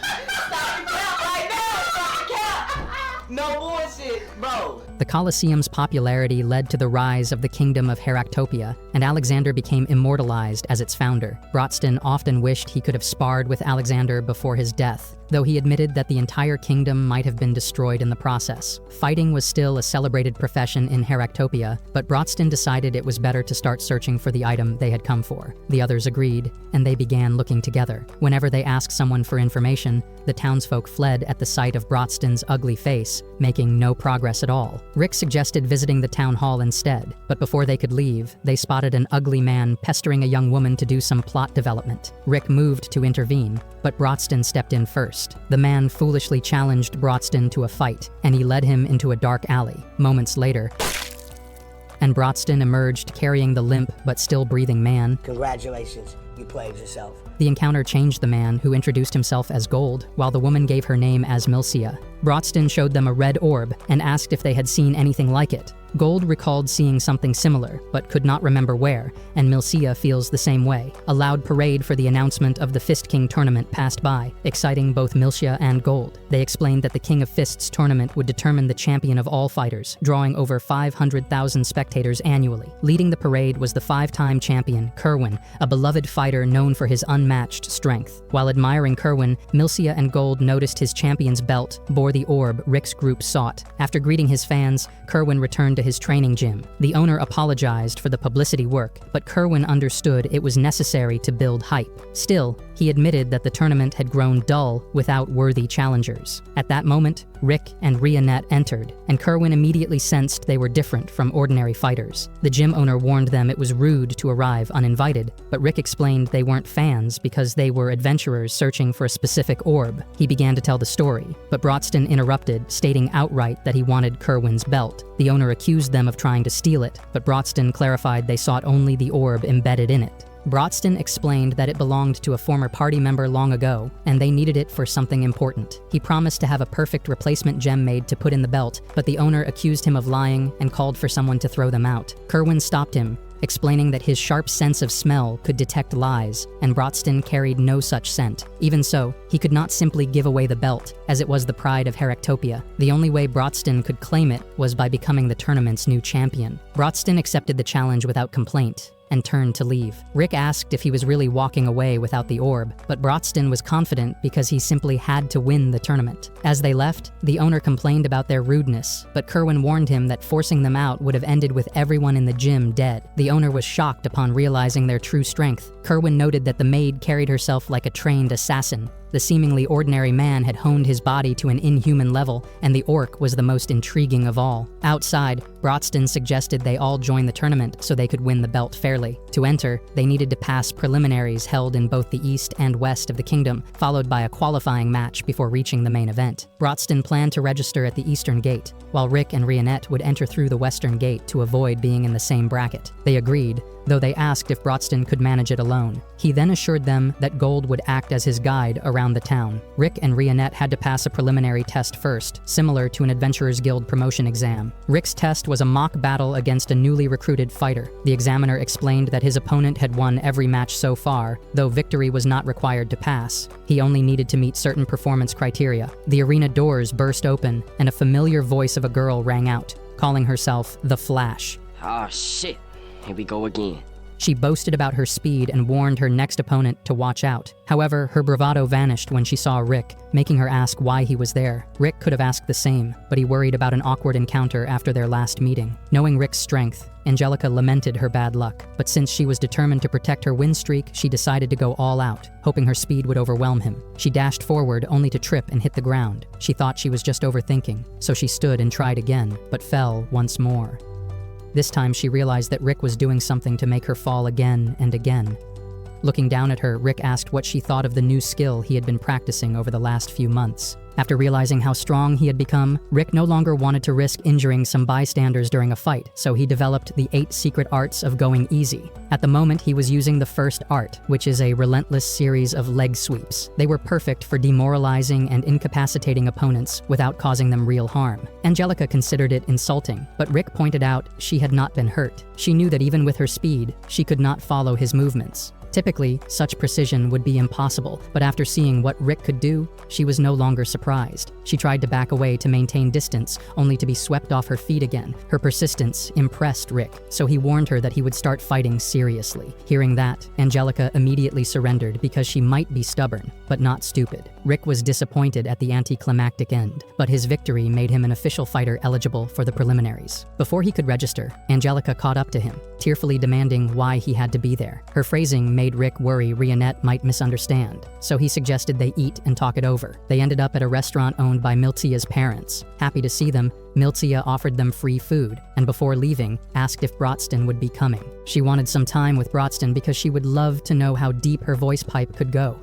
the cap right now. Stop the cap. No bullshit, bro. The Colosseum's popularity led to the rise of the Kingdom of Heractopia, and Alexander became immortalized as its founder. Brotston often wished he could have sparred with Alexander before his death, though he admitted that the entire kingdom might have been destroyed in the process. Fighting was still a celebrated profession in Heractopia, but Brotston decided it was better to start searching for the item they had come for. The others agreed, and they began looking together. Whenever they asked someone for information, the townsfolk fled at the sight of Brotston's ugly face, making no progress at all. Rick suggested visiting the town hall instead, but before they could leave, they spotted an ugly man pestering a young woman to do some plot development. Rick moved to intervene, but Brotston stepped in first. The man foolishly challenged Brotston to a fight, and he led him into a dark alley. Moments later, and Brotston emerged carrying the limp but still breathing man. Congratulations, you played yourself. The encounter changed the man, who introduced himself as Gold, while the woman gave her name as Milcia. Brotston showed them a red orb and asked if they had seen anything like it. Gold recalled seeing something similar, but could not remember where, and Milcia feels the same way. A loud parade for the announcement of the Fist King tournament passed by, exciting both Milcia and Gold. They explained that the King of Fists tournament would determine the champion of all fighters, drawing over 500,000 spectators annually. Leading the parade was the 5-time champion, Kerwin, a beloved fighter known for his unmatched strength. While admiring Kerwin, Milcia and Gold noticed his champion's belt bore the orb Rick's group sought. After greeting his fans, Kerwin returned to his training gym. The owner apologized for the publicity work, but Kerwin understood it was necessary to build hype. Still, he admitted that the tournament had grown dull without worthy challengers. At that moment, Rick and Rayonette entered, and Kerwin immediately sensed they were different from ordinary fighters. The gym owner warned them it was rude to arrive uninvited, but Rick explained they weren't fans because they were adventurers searching for a specific orb. He began to tell the story, but Brotston interrupted, stating outright that he wanted Kerwin's belt. The owner accused them of trying to steal it, but Brotston clarified they sought only the orb embedded in it. Brotston explained that it belonged to a former party member long ago, and they needed it for something important. He promised to have a perfect replacement gem made to put in the belt, but the owner accused him of lying and called for someone to throw them out. Kerwin stopped him, explaining that his sharp sense of smell could detect lies, and Brotston carried no such scent. Even so, he could not simply give away the belt, as it was the pride of Heractopia. The only way Brotston could claim it was by becoming the tournament's new champion. Brotston accepted the challenge without complaint, and turned to leave. Rick asked if he was really walking away without the orb, but Brotston was confident because he simply had to win the tournament. As they left, the owner complained about their rudeness, but Kerwin warned him that forcing them out would have ended with everyone in the gym dead. The owner was shocked upon realizing their true strength. Kerwin noted that the maid carried herself like a trained assassin. The seemingly ordinary man had honed his body to an inhuman level, and the orc was the most intriguing of all. Outside, Brodston suggested they all join the tournament so they could win the belt fairly. To enter, they needed to pass preliminaries held in both the east and west of the kingdom, followed by a qualifying match before reaching the main event. Brodston planned to register at the eastern gate, while Rick and Rionette would enter through the western gate to avoid being in the same bracket. They agreed, though they asked if Brodston could manage it alone. He then assured them that Gold would act as his guide around the town. Rick and Rionette had to pass a preliminary test first, similar to an Adventurers Guild promotion exam. Rick's test was a mock battle against a newly recruited fighter. The examiner explained that his opponent had won every match so far, though victory was not required to pass. He only needed to meet certain performance criteria. The arena doors burst open, and a familiar voice of a girl rang out, calling herself the Flash. Oh shit, here we go again. She boasted about her speed and warned her next opponent to watch out. However, her bravado vanished when she saw Rick, making her ask why he was there. Rick could have asked the same, but he worried about an awkward encounter after their last meeting. Knowing Rick's strength, Angelica lamented her bad luck, but since she was determined to protect her win streak, she decided to go all out, hoping her speed would overwhelm him. She dashed forward only to trip and hit the ground. She thought she was just overthinking, so she stood and tried again, but fell once more. This time she realized that Rick was doing something to make her fall again and again. Looking down at her, Rick asked what she thought of the new skill he had been practicing over the last few months. After realizing how strong he had become, Rick no longer wanted to risk injuring some bystanders during a fight, so he developed the 8 secret arts of going easy. At the moment, he was using the first art, which is a relentless series of leg sweeps. They were perfect for demoralizing and incapacitating opponents without causing them real harm. Angelica considered it insulting, but Rick pointed out she had not been hurt. She knew that even with her speed, she could not follow his movements. Typically, such precision would be impossible, but after seeing what Rick could do, she was no longer surprised. She tried to back away to maintain distance, only to be swept off her feet again. Her persistence impressed Rick, so he warned her that he would start fighting seriously. Hearing that, Angelica immediately surrendered because she might be stubborn, but not stupid. Rick was disappointed at the anticlimactic end, but his victory made him an official fighter eligible for the preliminaries. Before he could register, Angelica caught up to him, tearfully demanding why he had to be there. Her phrasing made Rick worry Rionette might misunderstand, so he suggested they eat and talk it over. They ended up at a restaurant owned by Miltia's parents. Happy to see them, Miltia offered them free food, and before leaving, asked if Brodston would be coming. She wanted some time with Brodston because she would love to know how deep her voice pipe could go.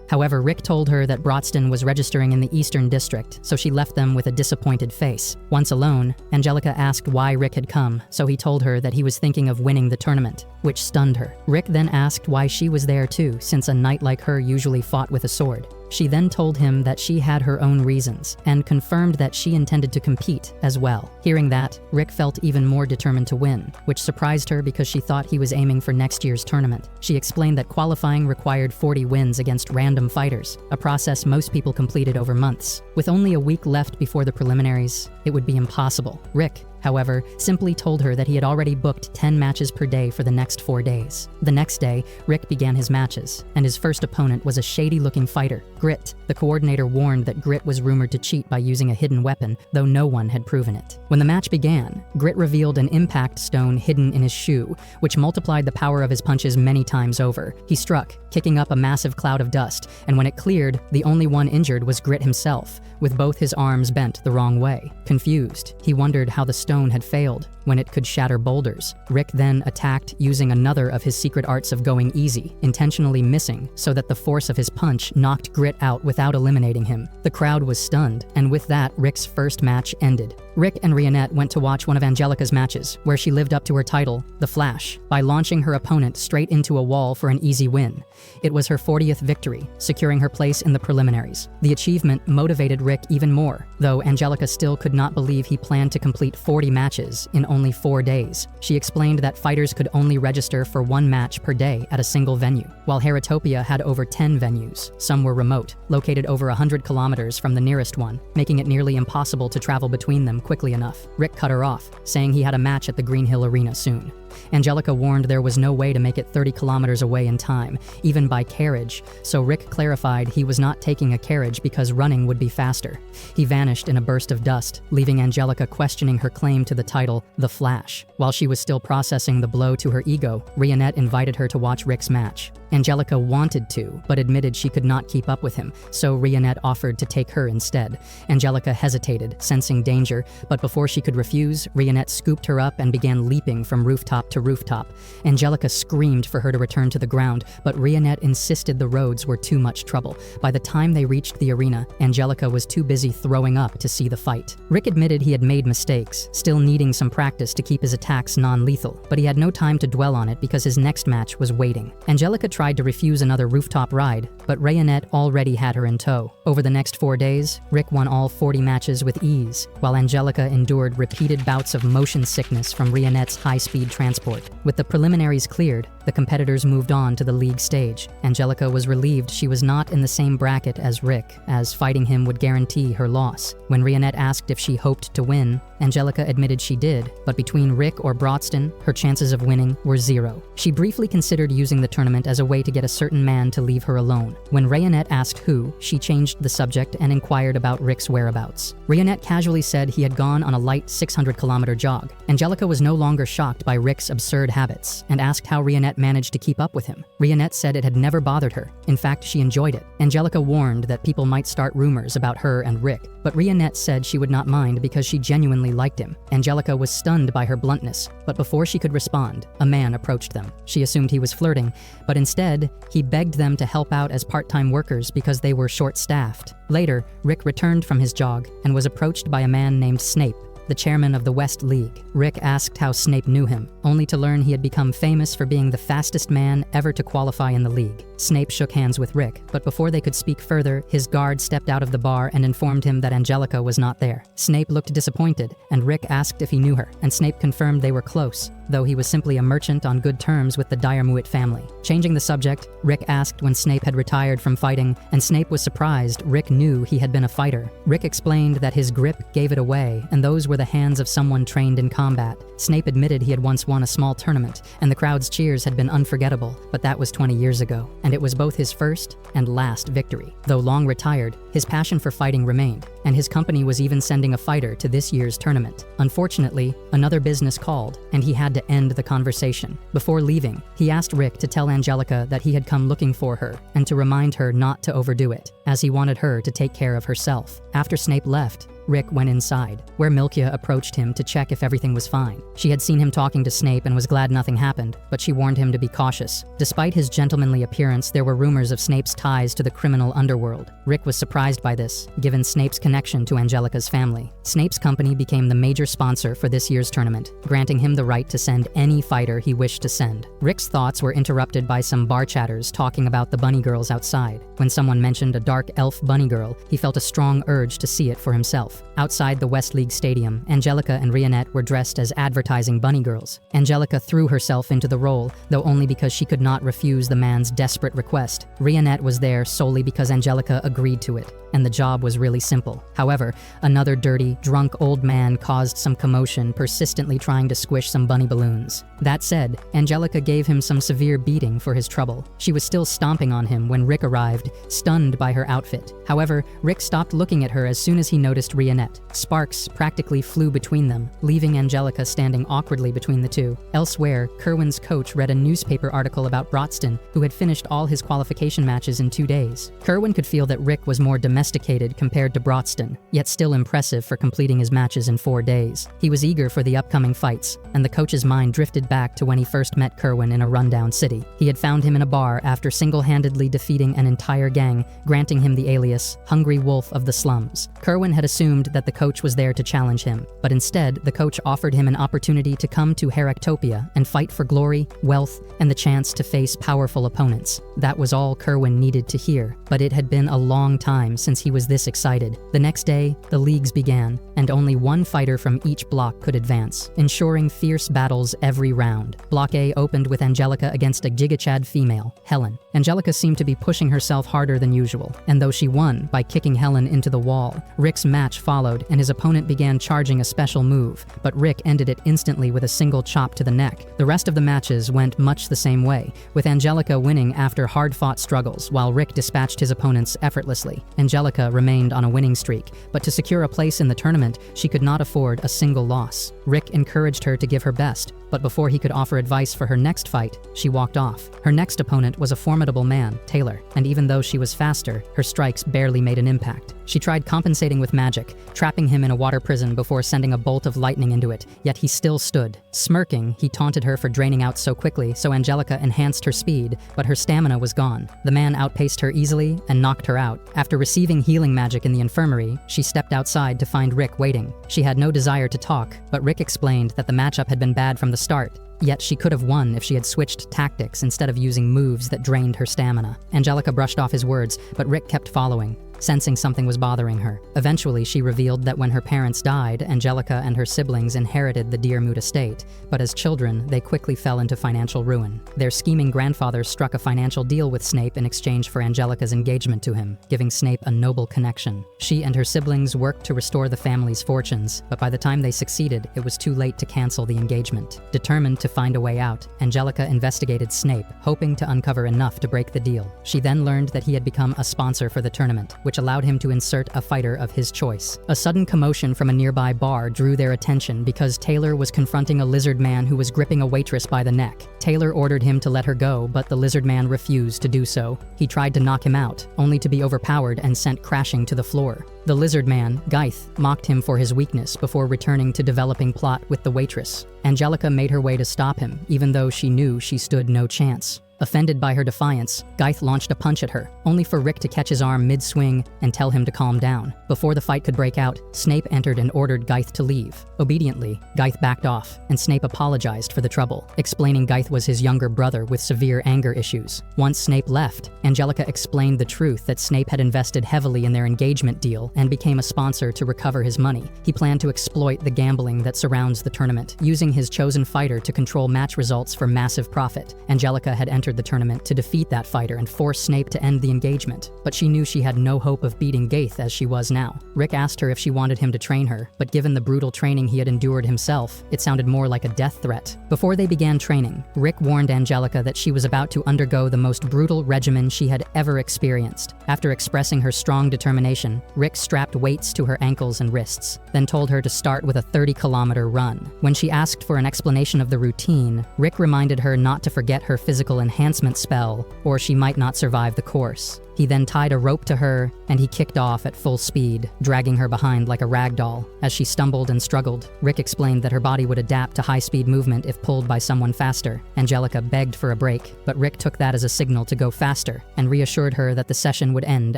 However, Rick told her that Brodston was registering in the Eastern District, so she left them with a disappointed face. Once alone, Angelica asked why Rick had come, so he told her that he was thinking of winning the tournament, which stunned her. Rick then asked why she was there too, since a knight like her usually fought with a sword. She then told him that she had her own reasons, and confirmed that she intended to compete as well. Hearing that, Rick felt even more determined to win, which surprised her because she thought he was aiming for next year's tournament. She explained that qualifying required 40 wins against random fighters, a process most people completed over months. With only a week left before the preliminaries, it would be impossible. Rick, however, simply told her that he had already booked 10 matches per day for the next 4 days. The next day, Rick began his matches, and his first opponent was a shady-looking fighter, Grit. The coordinator warned that Grit was rumored to cheat by using a hidden weapon, though no one had proven it. When the match began, Grit revealed an impact stone hidden in his shoe, which multiplied the power of his punches many times over. He struck, kicking up a massive cloud of dust, and when it cleared, the only one injured was Grit himself, with both his arms bent the wrong way. Confused, he wondered how the stone had failed when it could shatter boulders. Rick then attacked using another of his secret arts of going easy, intentionally missing so that the force of his punch knocked Grit out without eliminating him. The crowd was stunned, and with that, Rick's first match ended. Rick and Rionette went to watch one of Angelica's matches, where she lived up to her title, The Flash, by launching her opponent straight into a wall for an easy win. It was her 40th victory, securing her place in the preliminaries. The achievement motivated Rick even more, though Angelica still could not believe he planned to complete 40 matches in only 4 days. She explained that fighters could only register for 1 match per day at a single venue, while Heratopia had over 10 venues. Some were remote, located over 100 kilometers from the nearest one, making it nearly impossible to travel between them quickly enough. Rick cut her off, saying he had a match at the Green Hill Arena soon. Angelica warned there was no way to make it 30 kilometers away in time, even by carriage, so Rick clarified he was not taking a carriage because running would be faster. He vanished in a burst of dust, leaving Angelica questioning her claim to the title, The Flash. While she was still processing the blow to her ego, Rionette invited her to watch Rick's match. Angelica wanted to, but admitted she could not keep up with him, so Rionette offered to take her instead. Angelica hesitated, sensing danger, but before she could refuse, Rionette scooped her up and began leaping from rooftop to rooftop. Angelica screamed for her to return to the ground, but Rionette insisted the roads were too much trouble. By the time they reached the arena, Angelica was too busy throwing up to see the fight. Rick admitted he had made mistakes, still needing some practice to keep his attacks non-lethal, but he had no time to dwell on it because his next match was waiting. Angelica tried to refuse another rooftop ride, but Rionette already had her in tow. Over the next 4 days, Rick won all 40 matches with ease, while Angelica endured repeated bouts of motion sickness from Rionette's high-speed transport. With the preliminaries cleared, the competitors moved on to the league stage. Angelica was relieved she was not in the same bracket as Rick, as fighting him would guarantee her loss. When Rionette asked if she hoped to win, Angelica admitted she did, but between Rick or Brodston, her chances of winning were 0. She briefly considered using the tournament as a way to get a certain man to leave her alone. When Rionette asked who, she changed the subject and inquired about Rick's whereabouts. Rionette casually said he had gone on a light 600-kilometer jog. Angelica was no longer shocked by Rick's absurd habits and asked how Rionette managed to keep up with him. Rionette said it had never bothered her. In fact, she enjoyed it. Angelica warned that people might start rumors about her and Rick, but Rionette said she would not mind because she genuinely liked him. Angelica was stunned by her bluntness, but before she could respond, a man approached them. She assumed he was flirting, but instead, he begged them to help out as part-time workers because they were short-staffed. Later, Rick returned from his jog and was approached by a man named Snape, the chairman of the West League. Rick asked how Snape knew him, only to learn he had become famous for being the fastest man ever to qualify in the league. Snape shook hands with Rick, but before they could speak further, his guard stepped out of the bar and informed him that Angelica was not there. Snape looked disappointed, and Rick asked if he knew her, and Snape confirmed they were close, though he was simply a merchant on good terms with the Dyermuit family. Changing the subject, Rick asked when Snape had retired from fighting, and Snape was surprised Rick knew he had been a fighter. Rick explained that his grip gave it away, and those were the hands of someone trained in combat. Snape admitted he had once won a small tournament, and the crowd's cheers had been unforgettable, but that was 20 years ago, and it was both his first and last victory. Though long retired, his passion for fighting remained, and his company was even sending a fighter to this year's tournament. Unfortunately, another business called, and he had to end the conversation. Before leaving, he asked Rick to tell Angelica that he had come looking for her, and to remind her not to overdo it, as he wanted her to take care of herself. After Snape left, Rick went inside, where Milkia approached him to check if everything was fine. She had seen him talking to Snape and was glad nothing happened, but she warned him to be cautious. Despite his gentlemanly appearance, there were rumors of Snape's ties to the criminal underworld. Rick was surprised by this, given Snape's connection to Angelica's family. Snape's company became the major sponsor for this year's tournament, granting him the right to send any fighter he wished to send. Rick's thoughts were interrupted by some bar chatters talking about the bunny girls outside. When someone mentioned a dark elf bunny girl, he felt a strong urge to see it for himself. Outside the West League Stadium, Angelica and Rionette were dressed as advertising bunny girls. Angelica threw herself into the role, though only because she could not refuse the man's desperate request. Rionette was there solely because Angelica agreed to it, and the job was really simple. However, another dirty, drunk old man caused some commotion, persistently trying to squish some bunny balloons. That said, Angelica gave him some severe beating for his trouble. She was still stomping on him when Rick arrived, stunned by her outfit. However, Rick stopped looking at her as soon as he noticed Rionette. Sparks practically flew between them, leaving Angelica standing awkwardly between the two. Elsewhere, Kerwin's coach read a newspaper article about Brodston, who had finished all his qualification matches in 2 days. Kerwin could feel that Rick was more domesticated compared to Brodston, yet still impressive for completing his matches in 4 days. He was eager for the upcoming fights, and the coach's mind drifted back to when he first met Kerwin in a rundown city. He had found him in a bar after single-handedly defeating an entire gang, granting him the alias Hungry Wolf of the Slums. Kerwin had assumed that the coach was there to challenge him, but instead, the coach offered him an opportunity to come to Heractopia and fight for glory, wealth, and the chance to face powerful opponents. That was all Kerwin needed to hear, but it had been a long time since he was this excited. The The next day, the leagues began, and only one fighter from each block could advance, ensuring fierce battles every round. Block A opened with Angelica against a Gigachad female, Helen. Angelica seemed to be pushing herself harder than usual, and though she won by kicking Helen into the wall, Rick's match followed and his opponent began charging a special move, but Rick ended it instantly with a single chop to the neck. The rest of the matches went much the same way, with Angelica winning after hard-fought struggles, while Rick dispatched his opponents effortlessly. Angelica remained on a winning streak, but to secure a place in the tournament, she could not afford a single loss. Rick encouraged her to give her best, but before he could offer advice for her next fight, she walked off. Her next opponent was a formidable man, Taylor, and even though she was faster, her strikes barely made an impact. She tried compensating with magic, trapping him in a water prison before sending a bolt of lightning into it, yet he still stood. Smirking, he taunted her for draining out so quickly, so Angelica enhanced her speed, but her stamina was gone. The man outpaced her easily and knocked her out. After receiving healing magic in the infirmary, she stepped outside to find Rick waiting. She had no desire to talk, but Rick explained that the matchup had been bad from the start. Yet she could have won if she had switched tactics instead of using moves that drained her stamina. Angelica brushed off his words, but Rick kept following, sensing something was bothering her. Eventually, she revealed that when her parents died, Angelica and her siblings inherited the Deermoot estate, but as children, they quickly fell into financial ruin. Their scheming grandfather struck a financial deal with Snape in exchange for Angelica's engagement to him, giving Snape a noble connection. She and her siblings worked to restore the family's fortunes, but by the time they succeeded, it was too late to cancel the engagement. Determined to find a way out, Angelica investigated Snape, hoping to uncover enough to break the deal. She then learned that he had become a sponsor for the tournament, which allowed him to insert a fighter of his choice. A sudden commotion from a nearby bar drew their attention because Taylor was confronting a lizard man who was gripping a waitress by the neck. Taylor ordered him to let her go, but the lizard man refused to do so. He tried to knock him out, only to be overpowered and sent crashing to the floor. The lizard man, Geith, mocked him for his weakness before returning to developing plot with the waitress. Angelica made her way to stop him, even though she knew she stood no chance. Offended by her defiance, Geith launched a punch at her, only for Rick to catch his arm mid-swing and tell him to calm down. Before the fight could break out, Snape entered and ordered Geith to leave. Obediently, Geith backed off, and Snape apologized for the trouble, explaining Geith was his younger brother with severe anger issues. Once Snape left, Angelica explained the truth that Snape had invested heavily in their engagement deal and became a sponsor to recover his money. He planned to exploit the gambling that surrounds the tournament, using his chosen fighter to control match results for massive profit. Angelica had entered the tournament to defeat that fighter and force Snape to end the engagement, but she knew she had no hope of beating Geith as she was now. Rick asked her if she wanted him to train her, but given the brutal training he had endured himself, it sounded more like a death threat. Before they began training, Rick warned Angelica that she was about to undergo the most brutal regimen she had ever experienced. After expressing her strong determination, Rick strapped weights to her ankles and wrists, then told her to start with a 30-kilometer run. When she asked for an explanation of the routine, Rick reminded her not to forget her physical enhancement spell, or she might not survive the course. He then tied a rope to her, and he kicked off at full speed, dragging her behind like a rag doll. As she stumbled and struggled, Rick explained that her body would adapt to high-speed movement if pulled by someone faster. Angelica begged for a break, but Rick took that as a signal to go faster, and reassured her that the session would end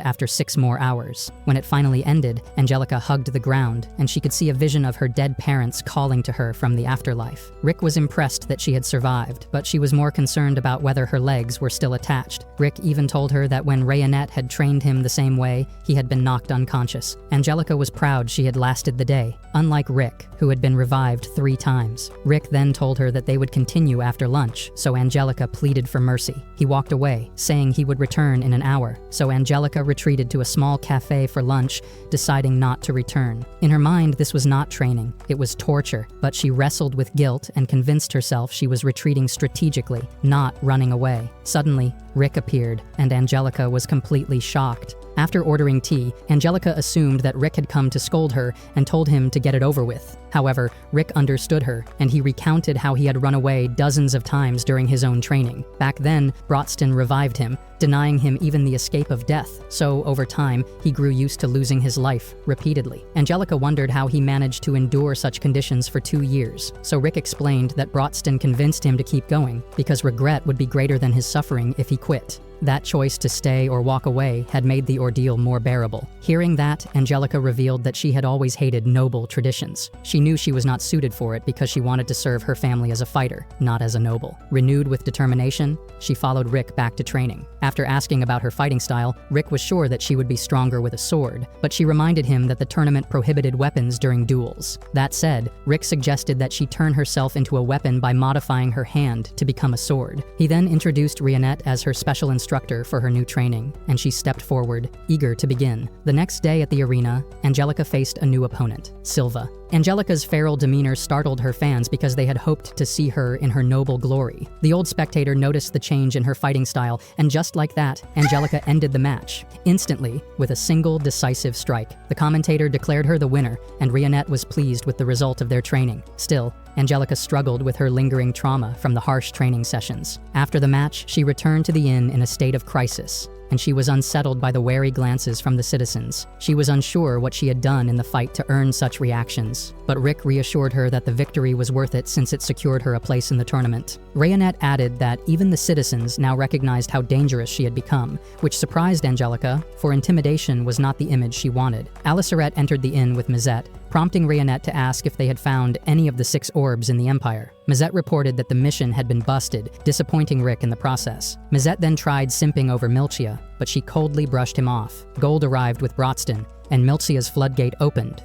after 6 more hours. When it finally ended, Angelica hugged the ground, and she could see a vision of her dead parents calling to her from the afterlife. Rick was impressed that she had survived, but she was more concerned about whether her legs were still attached. Rick even told her that when Rayonette had trained him the same way, he had been knocked unconscious. Angelica was proud she had lasted the day, unlike Rick, who had been revived 3 times. Rick then told her that they would continue after lunch, so Angelica pleaded for mercy. He walked away, saying he would return in an hour, so Angelica retreated to a small cafe for lunch, deciding not to return. In her mind, this was not training, it was torture, but she wrestled with guilt and convinced herself she was retreating strategically, not running away. Suddenly, Rick appeared, and Angelica was completely shocked. After ordering tea, Angelica assumed that Rick had come to scold her and told him to get it over with. However, Rick understood her, and he recounted how he had run away dozens of times during his own training. Back then, Brotston revived him, denying him even the escape of death, so over time, he grew used to losing his life repeatedly. Angelica wondered how he managed to endure such conditions for 2 years, so Rick explained that Brotston convinced him to keep going, because regret would be greater than his suffering if he quit. That choice to stay or walk away had made the ordeal more bearable. Hearing that, Angelica revealed that she had always hated noble traditions. She knew she was not suited for it because she wanted to serve her family as a fighter, not as a noble. Renewed with determination, she followed Rick back to training. After asking about her fighting style, Rick was sure that she would be stronger with a sword, but she reminded him that the tournament prohibited weapons during duels. That said, Rick suggested that she turn herself into a weapon by modifying her hand to become a sword. He then introduced Rionette as her special instructor for her new training, and she stepped forward, eager to begin. The next day at the arena, Angelica faced a new opponent, Silva. Angelica's feral demeanor startled her fans because they had hoped to see her in her noble glory. The old spectator noticed the change in her fighting style, and just like that, Angelica ended the match, instantly, with a single decisive strike. The commentator declared her the winner, and Rionette was pleased with the result of their training. Still, Angelica struggled with her lingering trauma from the harsh training sessions. After the match, she returned to the inn in a state of crisis, and she was unsettled by the wary glances from the citizens. She was unsure what she had done in the fight to earn such reactions, but Rick reassured her that the victory was worth it since it secured her a place in the tournament. Rionette added that even the citizens now recognized how dangerous she had become, which surprised Angelica, for intimidation was not the image she wanted. Aliceret entered the inn with Mizette, prompting Rionette to ask if they had found any of the 6 orbs in the Empire. Mizette reported that the mission had been busted, disappointing Rick in the process. Mizette then tried simping over Milchia, but she coldly brushed him off. Gold arrived with Brodston, and Milchia's floodgate opened.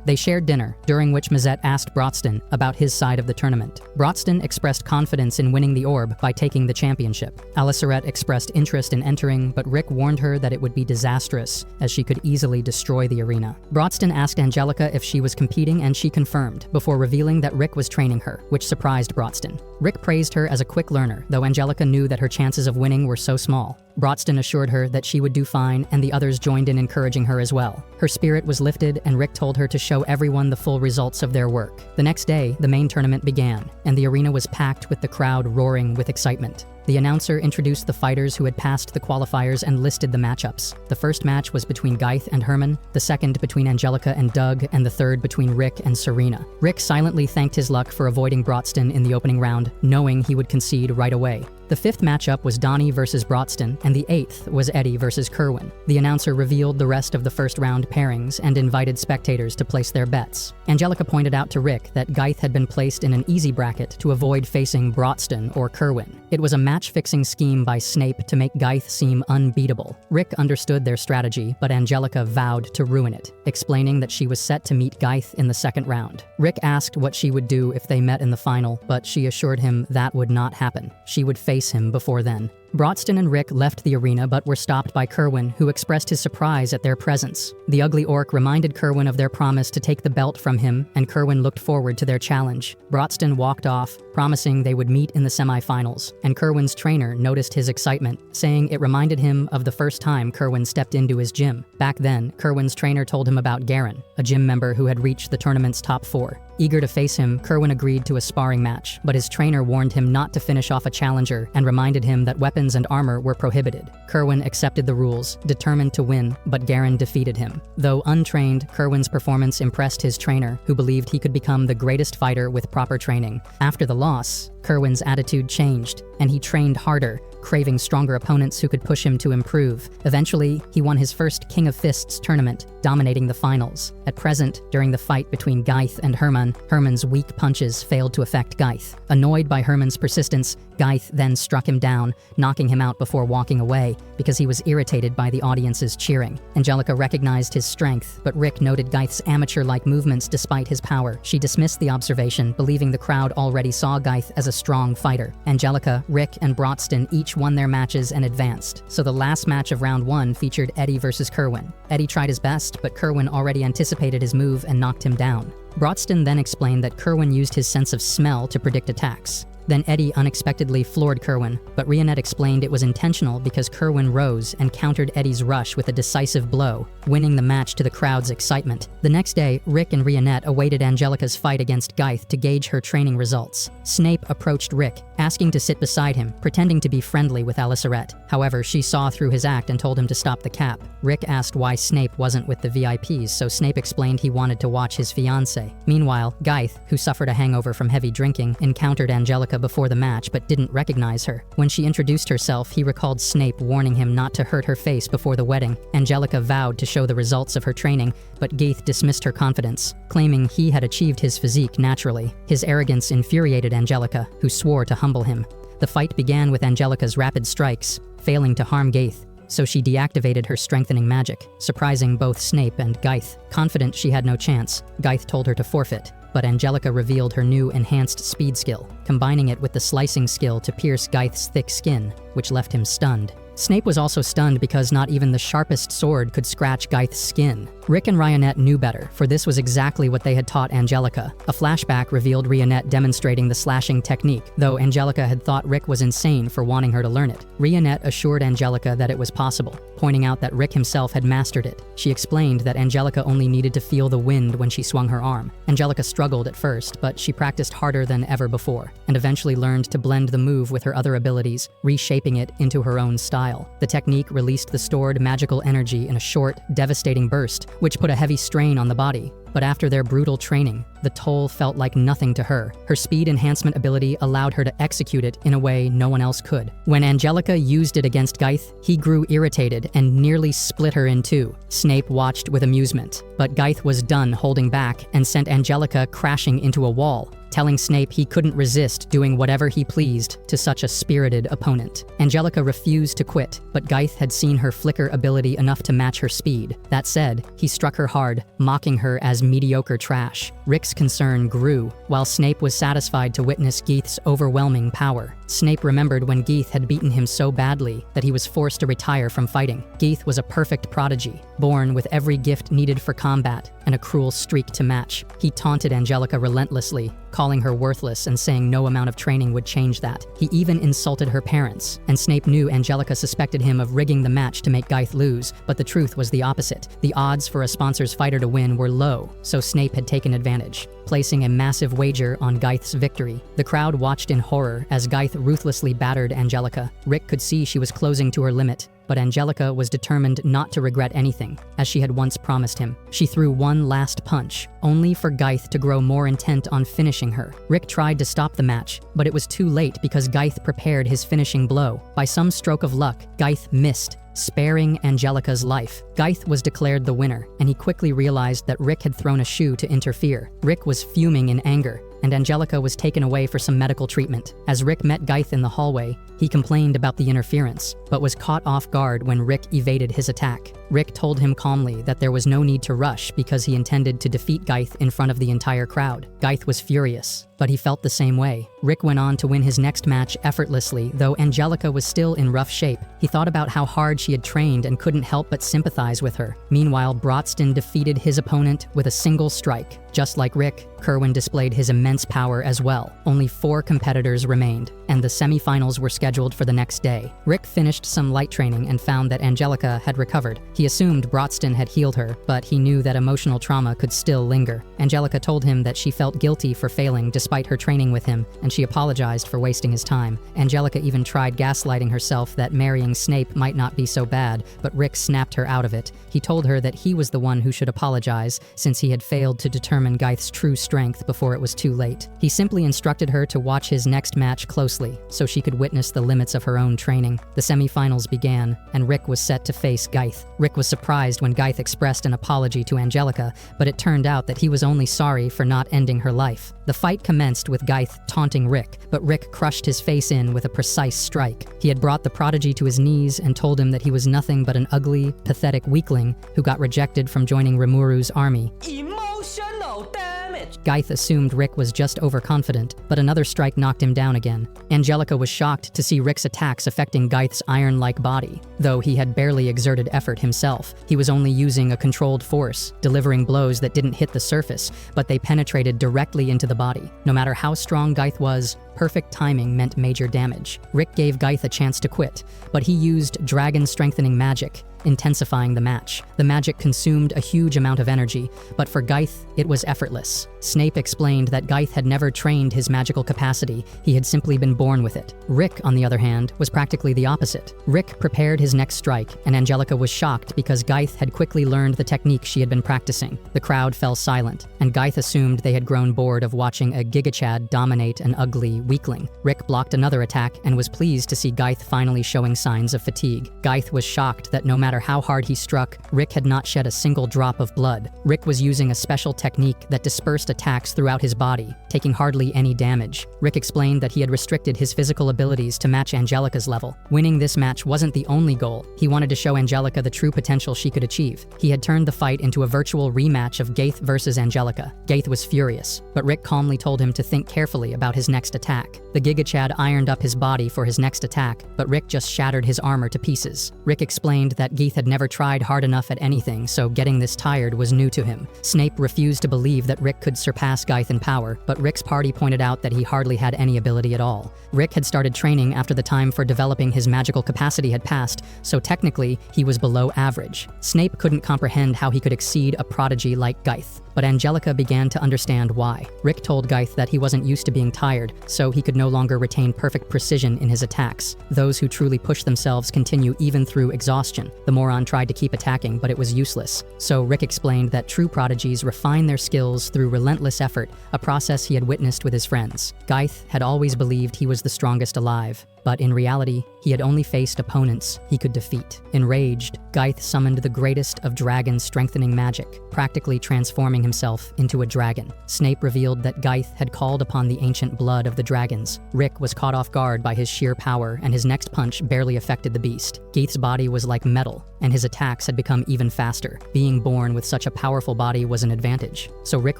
They shared dinner, during which Mizette asked Brodston about his side of the tournament. Brodston expressed confidence in winning the orb by taking the championship. Aliceret expressed interest in entering, but Rick warned her that it would be disastrous, as she could easily destroy the arena. Brodston asked Angelica if she was competing, and she confirmed, before revealing that Rick was training her, which surprised Brodston. Rick praised her as a quick learner, though Angelica knew that her chances of winning were so small. Brodston assured her that she would do fine, and the others joined in encouraging her as well. Her spirit was lifted, and Rick told her to show everyone the full results of their work. The next day, the main tournament began, and the arena was packed with the crowd roaring with excitement. The announcer introduced the fighters who had passed the qualifiers and listed the matchups. The first match was between Geith and Herman, the second between Angelica and Doug, and the third between Rick and Serena. Rick silently thanked his luck for avoiding Brodston in the opening round, knowing he would concede right away. The 5th matchup was Donnie versus Brodston, and the 8th was Eddie versus Kerwin. The announcer revealed the rest of the first round pairings and invited spectators to place their bets. Angelica pointed out to Rick that Geith had been placed in an easy bracket to avoid facing Brodston or Kerwin. It was a match-fixing scheme by Snape to make Geith seem unbeatable. Rick understood their strategy, but Angelica vowed to ruin it, explaining that she was set to meet Geith in the second round. Rick asked what she would do if they met in the final, but she assured him that would not happen. She would face him before then. Brodston and Rick left the arena but were stopped by Kerwin, who expressed his surprise at their presence. The ugly orc reminded Kerwin of their promise to take the belt from him, and Kerwin looked forward to their challenge. Brodston walked off, promising they would meet in the semifinals, and Kerwin's trainer noticed his excitement, saying it reminded him of the first time Kerwin stepped into his gym. Back then, Kerwin's trainer told him about Garen, a gym member who had reached the tournament's top 4. Eager to face him, Kerwin agreed to a sparring match, but his trainer warned him not to finish off a challenger and reminded him that weapons and armor were prohibited. Kerwin accepted the rules, determined to win, but Garen defeated him. Though untrained, Kerwin's performance impressed his trainer, who believed he could become the greatest fighter with proper training. After the loss, Kerwin's attitude changed, and he trained harder, craving stronger opponents who could push him to improve. Eventually, he won his first King of Fists tournament, dominating the finals. At present, during the fight between Geith and Herman, Herman's weak punches failed to affect Geith. Annoyed by Herman's persistence, Geith then struck him down, knocking him out before walking away because he was irritated by the audience's cheering. Angelica recognized his strength, but Rick noted Geith's amateur-like movements despite his power. She dismissed the observation, believing the crowd already saw Geith as a strong fighter. Angelica, Rick, and Brodston each won their matches and advanced, so the last match of round 1 featured Eddie versus Kerwin. Eddie tried his best, but Kerwin already anticipated his move and knocked him down. Brodston then explained that Kerwin used his sense of smell to predict attacks. Then Eddie unexpectedly floored Kerwin, but Rionette explained it was intentional because Kerwin rose and countered Eddie's rush with a decisive blow, winning the match to the crowd's excitement. The next day, Rick and Rionette awaited Angelica's fight against Geith to gauge her training results. Snape approached Rick, asking to sit beside him, pretending to be friendly with Aliceret. However, she saw through his act and told him to stop the cap. Rick asked why Snape wasn't with the VIPs, so Snape explained he wanted to watch his fiancée. Meanwhile, Geith, who suffered a hangover from heavy drinking, encountered Angelica before the match but didn't recognize her. When she introduced herself, he recalled Snape warning him not to hurt her face before the wedding. Angelica vowed to show the results of her training, but Geith dismissed her confidence, claiming he had achieved his physique naturally. His arrogance infuriated Angelica, who swore to humble him. The fight began with Angelica's rapid strikes, failing to harm Gaith, so she deactivated her strengthening magic, surprising both Snape and Gaith. Confident she had no chance, Gaith told her to forfeit, but Angelica revealed her new enhanced speed skill, combining it with the slicing skill to pierce Gaith's thick skin, which left him stunned. Snape was also stunned because not even the sharpest sword could scratch Gaith's skin. Rick and Rionette knew better, for this was exactly what they had taught Angelica. A flashback revealed Rionette demonstrating the slashing technique, though Angelica had thought Rick was insane for wanting her to learn it. Rionette assured Angelica that it was possible, pointing out that Rick himself had mastered it. She explained that Angelica only needed to feel the wind when she swung her arm. Angelica struggled at first, but she practiced harder than ever before, and eventually learned to blend the move with her other abilities, reshaping it into her own style. The technique released the stored magical energy in a short, devastating burst, which put a heavy strain on the body. But after their brutal training, the toll felt like nothing to her. Her speed enhancement ability allowed her to execute it in a way no one else could. When Angelica used it against Gaith, he grew irritated and nearly split her in two. Snape watched with amusement, but Gaith was done holding back and sent Angelica crashing into a wall, telling Snape he couldn't resist doing whatever he pleased to such a spirited opponent. Angelica refused to quit, but Gaith had seen her flicker ability enough to match her speed. That said, he struck her hard, mocking her as mediocre trash. Rick's concern grew, while Snape was satisfied to witness Gaith's overwhelming power. Snape remembered when Gaith had beaten him so badly that he was forced to retire from fighting. Gaith was a perfect prodigy, born with every gift needed for combat and a cruel streak to match. He taunted Angelica relentlessly, calling her worthless and saying no amount of training would change that. He even insulted her parents, and Snape knew Angelica suspected him of rigging the match to make Gaith lose, but the truth was the opposite. The odds for a sponsor's fighter to win were low, so Snape had taken advantage, placing a massive wager on Gaith's victory. The crowd watched in horror as Gaith ruthlessly battered Angelica. Rick could see she was closing to her limit, but Angelica was determined not to regret anything, as she had once promised him. She threw one last punch, only for Gaith to grow more intent on finishing her. Rick tried to stop the match, but it was too late because Gaith prepared his finishing blow. By some stroke of luck, Gaith missed, sparing Angelica's life. Gaith was declared the winner, and he quickly realized that Rick had thrown a shoe to interfere. Rick was fuming in anger, and Angelica was taken away for some medical treatment. As Rick met Gaith in the hallway, he complained about the interference, but was caught off guard when Rick evaded his attack. Rick told him calmly that there was no need to rush because he intended to defeat Gaith in front of the entire crowd. Gaith was furious, but he felt the same way. Rick went on to win his next match effortlessly, though Angelica was still in rough shape. He thought about how hard she had trained and couldn't help but sympathize with her. Meanwhile, Brodston defeated his opponent with a single strike. Just like Rick, Kerwin displayed his immense power as well. Only 4 competitors remained, and the semifinals were scheduled for the next day. Rick finished some light training and found that Angelica had recovered. He assumed Brodston had healed her, but he knew that emotional trauma could still linger. Angelica told him that she felt guilty for failing despite her training with him, and she apologized for wasting his time. Angelica even tried gaslighting herself that marrying Snape might not be so bad, but Rick snapped her out of it. He told her that he was the one who should apologize, since he had failed to determine Gaith's true strength before it was too late. He simply instructed her to watch his next match closely, so she could witness the limits of her own training. The semifinals began, and Rick was set to face Gaith. Rick was surprised when Gaith expressed an apology to Angelica, but it turned out that he was only sorry for not ending her life. The fight commenced with Gaith taunting Rick, but Rick crushed his face in with a precise strike. He had brought the prodigy to his knees and told him that he was nothing but an ugly, pathetic weakling who got rejected from joining Rimuru's army. Emotional damage. Gaith assumed Rick was just overconfident, but another strike knocked him down again. Angelica was shocked to see Rick's attacks affecting Gaith's iron-like body. Though he had barely exerted effort himself, he was only using a controlled force, delivering blows that didn't hit the surface, but they penetrated directly into the body. No matter how strong Gaith was, perfect timing meant major damage. Rick gave Gaith a chance to quit, but he used dragon strengthening magic, intensifying the match. The magic consumed a huge amount of energy, but for Gaith, it was effortless. Snape explained that Gaith had never trained his magical capacity, he had simply been born with it. Rick, on the other hand, was practically the opposite. Rick prepared his next strike, and Angelica was shocked because Gaith had quickly learned the technique she had been practicing. The crowd fell silent, and Gaith assumed they had grown bored of watching a Gigachad dominate an ugly, weakling. Rick blocked another attack and was pleased to see Geith finally showing signs of fatigue. Geith was shocked that no matter how hard he struck, Rick had not shed a single drop of blood. Rick was using a special technique that dispersed attacks throughout his body, taking hardly any damage. Rick explained that he had restricted his physical abilities to match Angelica's level. Winning this match wasn't the only goal. He wanted to show Angelica the true potential she could achieve. He had turned the fight into a virtual rematch of Geith versus Angelica. Geith was furious, but Rick calmly told him to think carefully about his next attack. The Giga Chad ironed up his body for his next attack, but Rick just shattered his armor to pieces. Rick explained that Geith had never tried hard enough at anything, so getting this tired was new to him. Snape refused to believe that Rick could surpass Geith in power, but Rick's party pointed out that he hardly had any ability at all. Rick had started training after the time for developing his magical capacity had passed, so technically, he was below average. Snape couldn't comprehend how he could exceed a prodigy like Geith, but Angelica began to understand why. Rick told Geith that he wasn't used to being tired, so he could no longer retain perfect precision in his attacks. Those who truly push themselves continue even through exhaustion. The moron tried to keep attacking, but it was useless. So Rick explained that true prodigies refine their skills through relentless effort, a process he had witnessed with his friends. Geith had always believed he was the strongest alive, but in reality, he had only faced opponents he could defeat. Enraged, Geith summoned the greatest of dragon-strengthening magic, practically transforming himself into a dragon. Snape revealed that Geith had called upon the ancient blood of the dragons. Rick was caught off guard by his sheer power, and his next punch barely affected the beast. Geith's body was like metal, and his attacks had become even faster. Being born with such a powerful body was an advantage, so Rick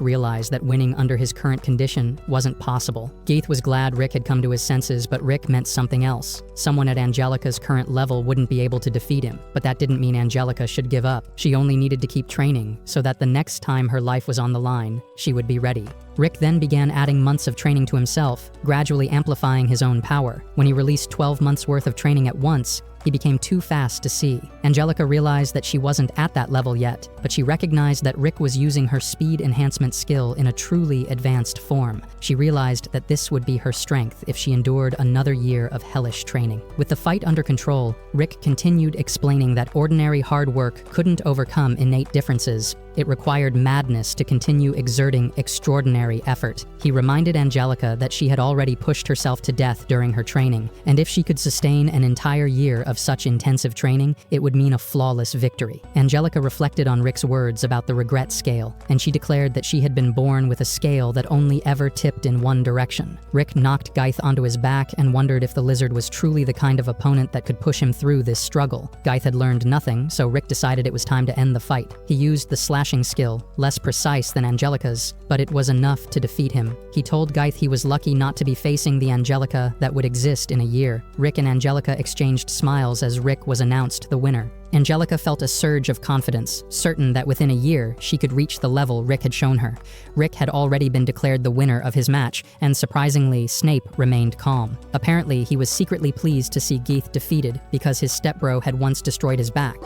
realized that winning under his current condition wasn't possible. Geith was glad Rick had come to his senses, but Rick meant something else. Someone at Angelica's current level wouldn't be able to defeat him, but that didn't mean Angelica should give up. She only needed to keep training so that the next time her life was on the line, she would be ready. Rick then began adding months of training to himself, gradually amplifying his own power. When he released 12 months worth of training at once, he became too fast to see. Angelica realized that she wasn't at that level yet, but she recognized that Rick was using her speed enhancement skill in a truly advanced form. She realized that this would be her strength if she endured another year of hellish training. With the fight under control, Rick continued explaining that ordinary hard work couldn't overcome innate differences. It required madness to continue exerting extraordinary effort. He reminded Angelica that she had already pushed herself to death during her training, and if she could sustain an entire year of such intensive training, it would mean a flawless victory. Angelica reflected on Rick's words about the regret scale, and she declared that she had been born with a scale that only ever tipped in one direction. Rick knocked Geith onto his back and wondered if the lizard was truly the kind of opponent that could push him through this struggle. Geith had learned nothing, so Rick decided it was time to end the fight. He used the slashing skill, less precise than Angelica's, but it was enough to defeat him. He told Geith he was lucky not to be facing the Angelica that would exist in a year. Rick and Angelica exchanged smiles as Rick was announced the winner. Angelica felt a surge of confidence, certain that within a year she could reach the level Rick had shown her. Rick had already been declared the winner of his match, and surprisingly, Snape remained calm. Apparently, he was secretly pleased to see Geith defeated because his stepbro had once destroyed his back.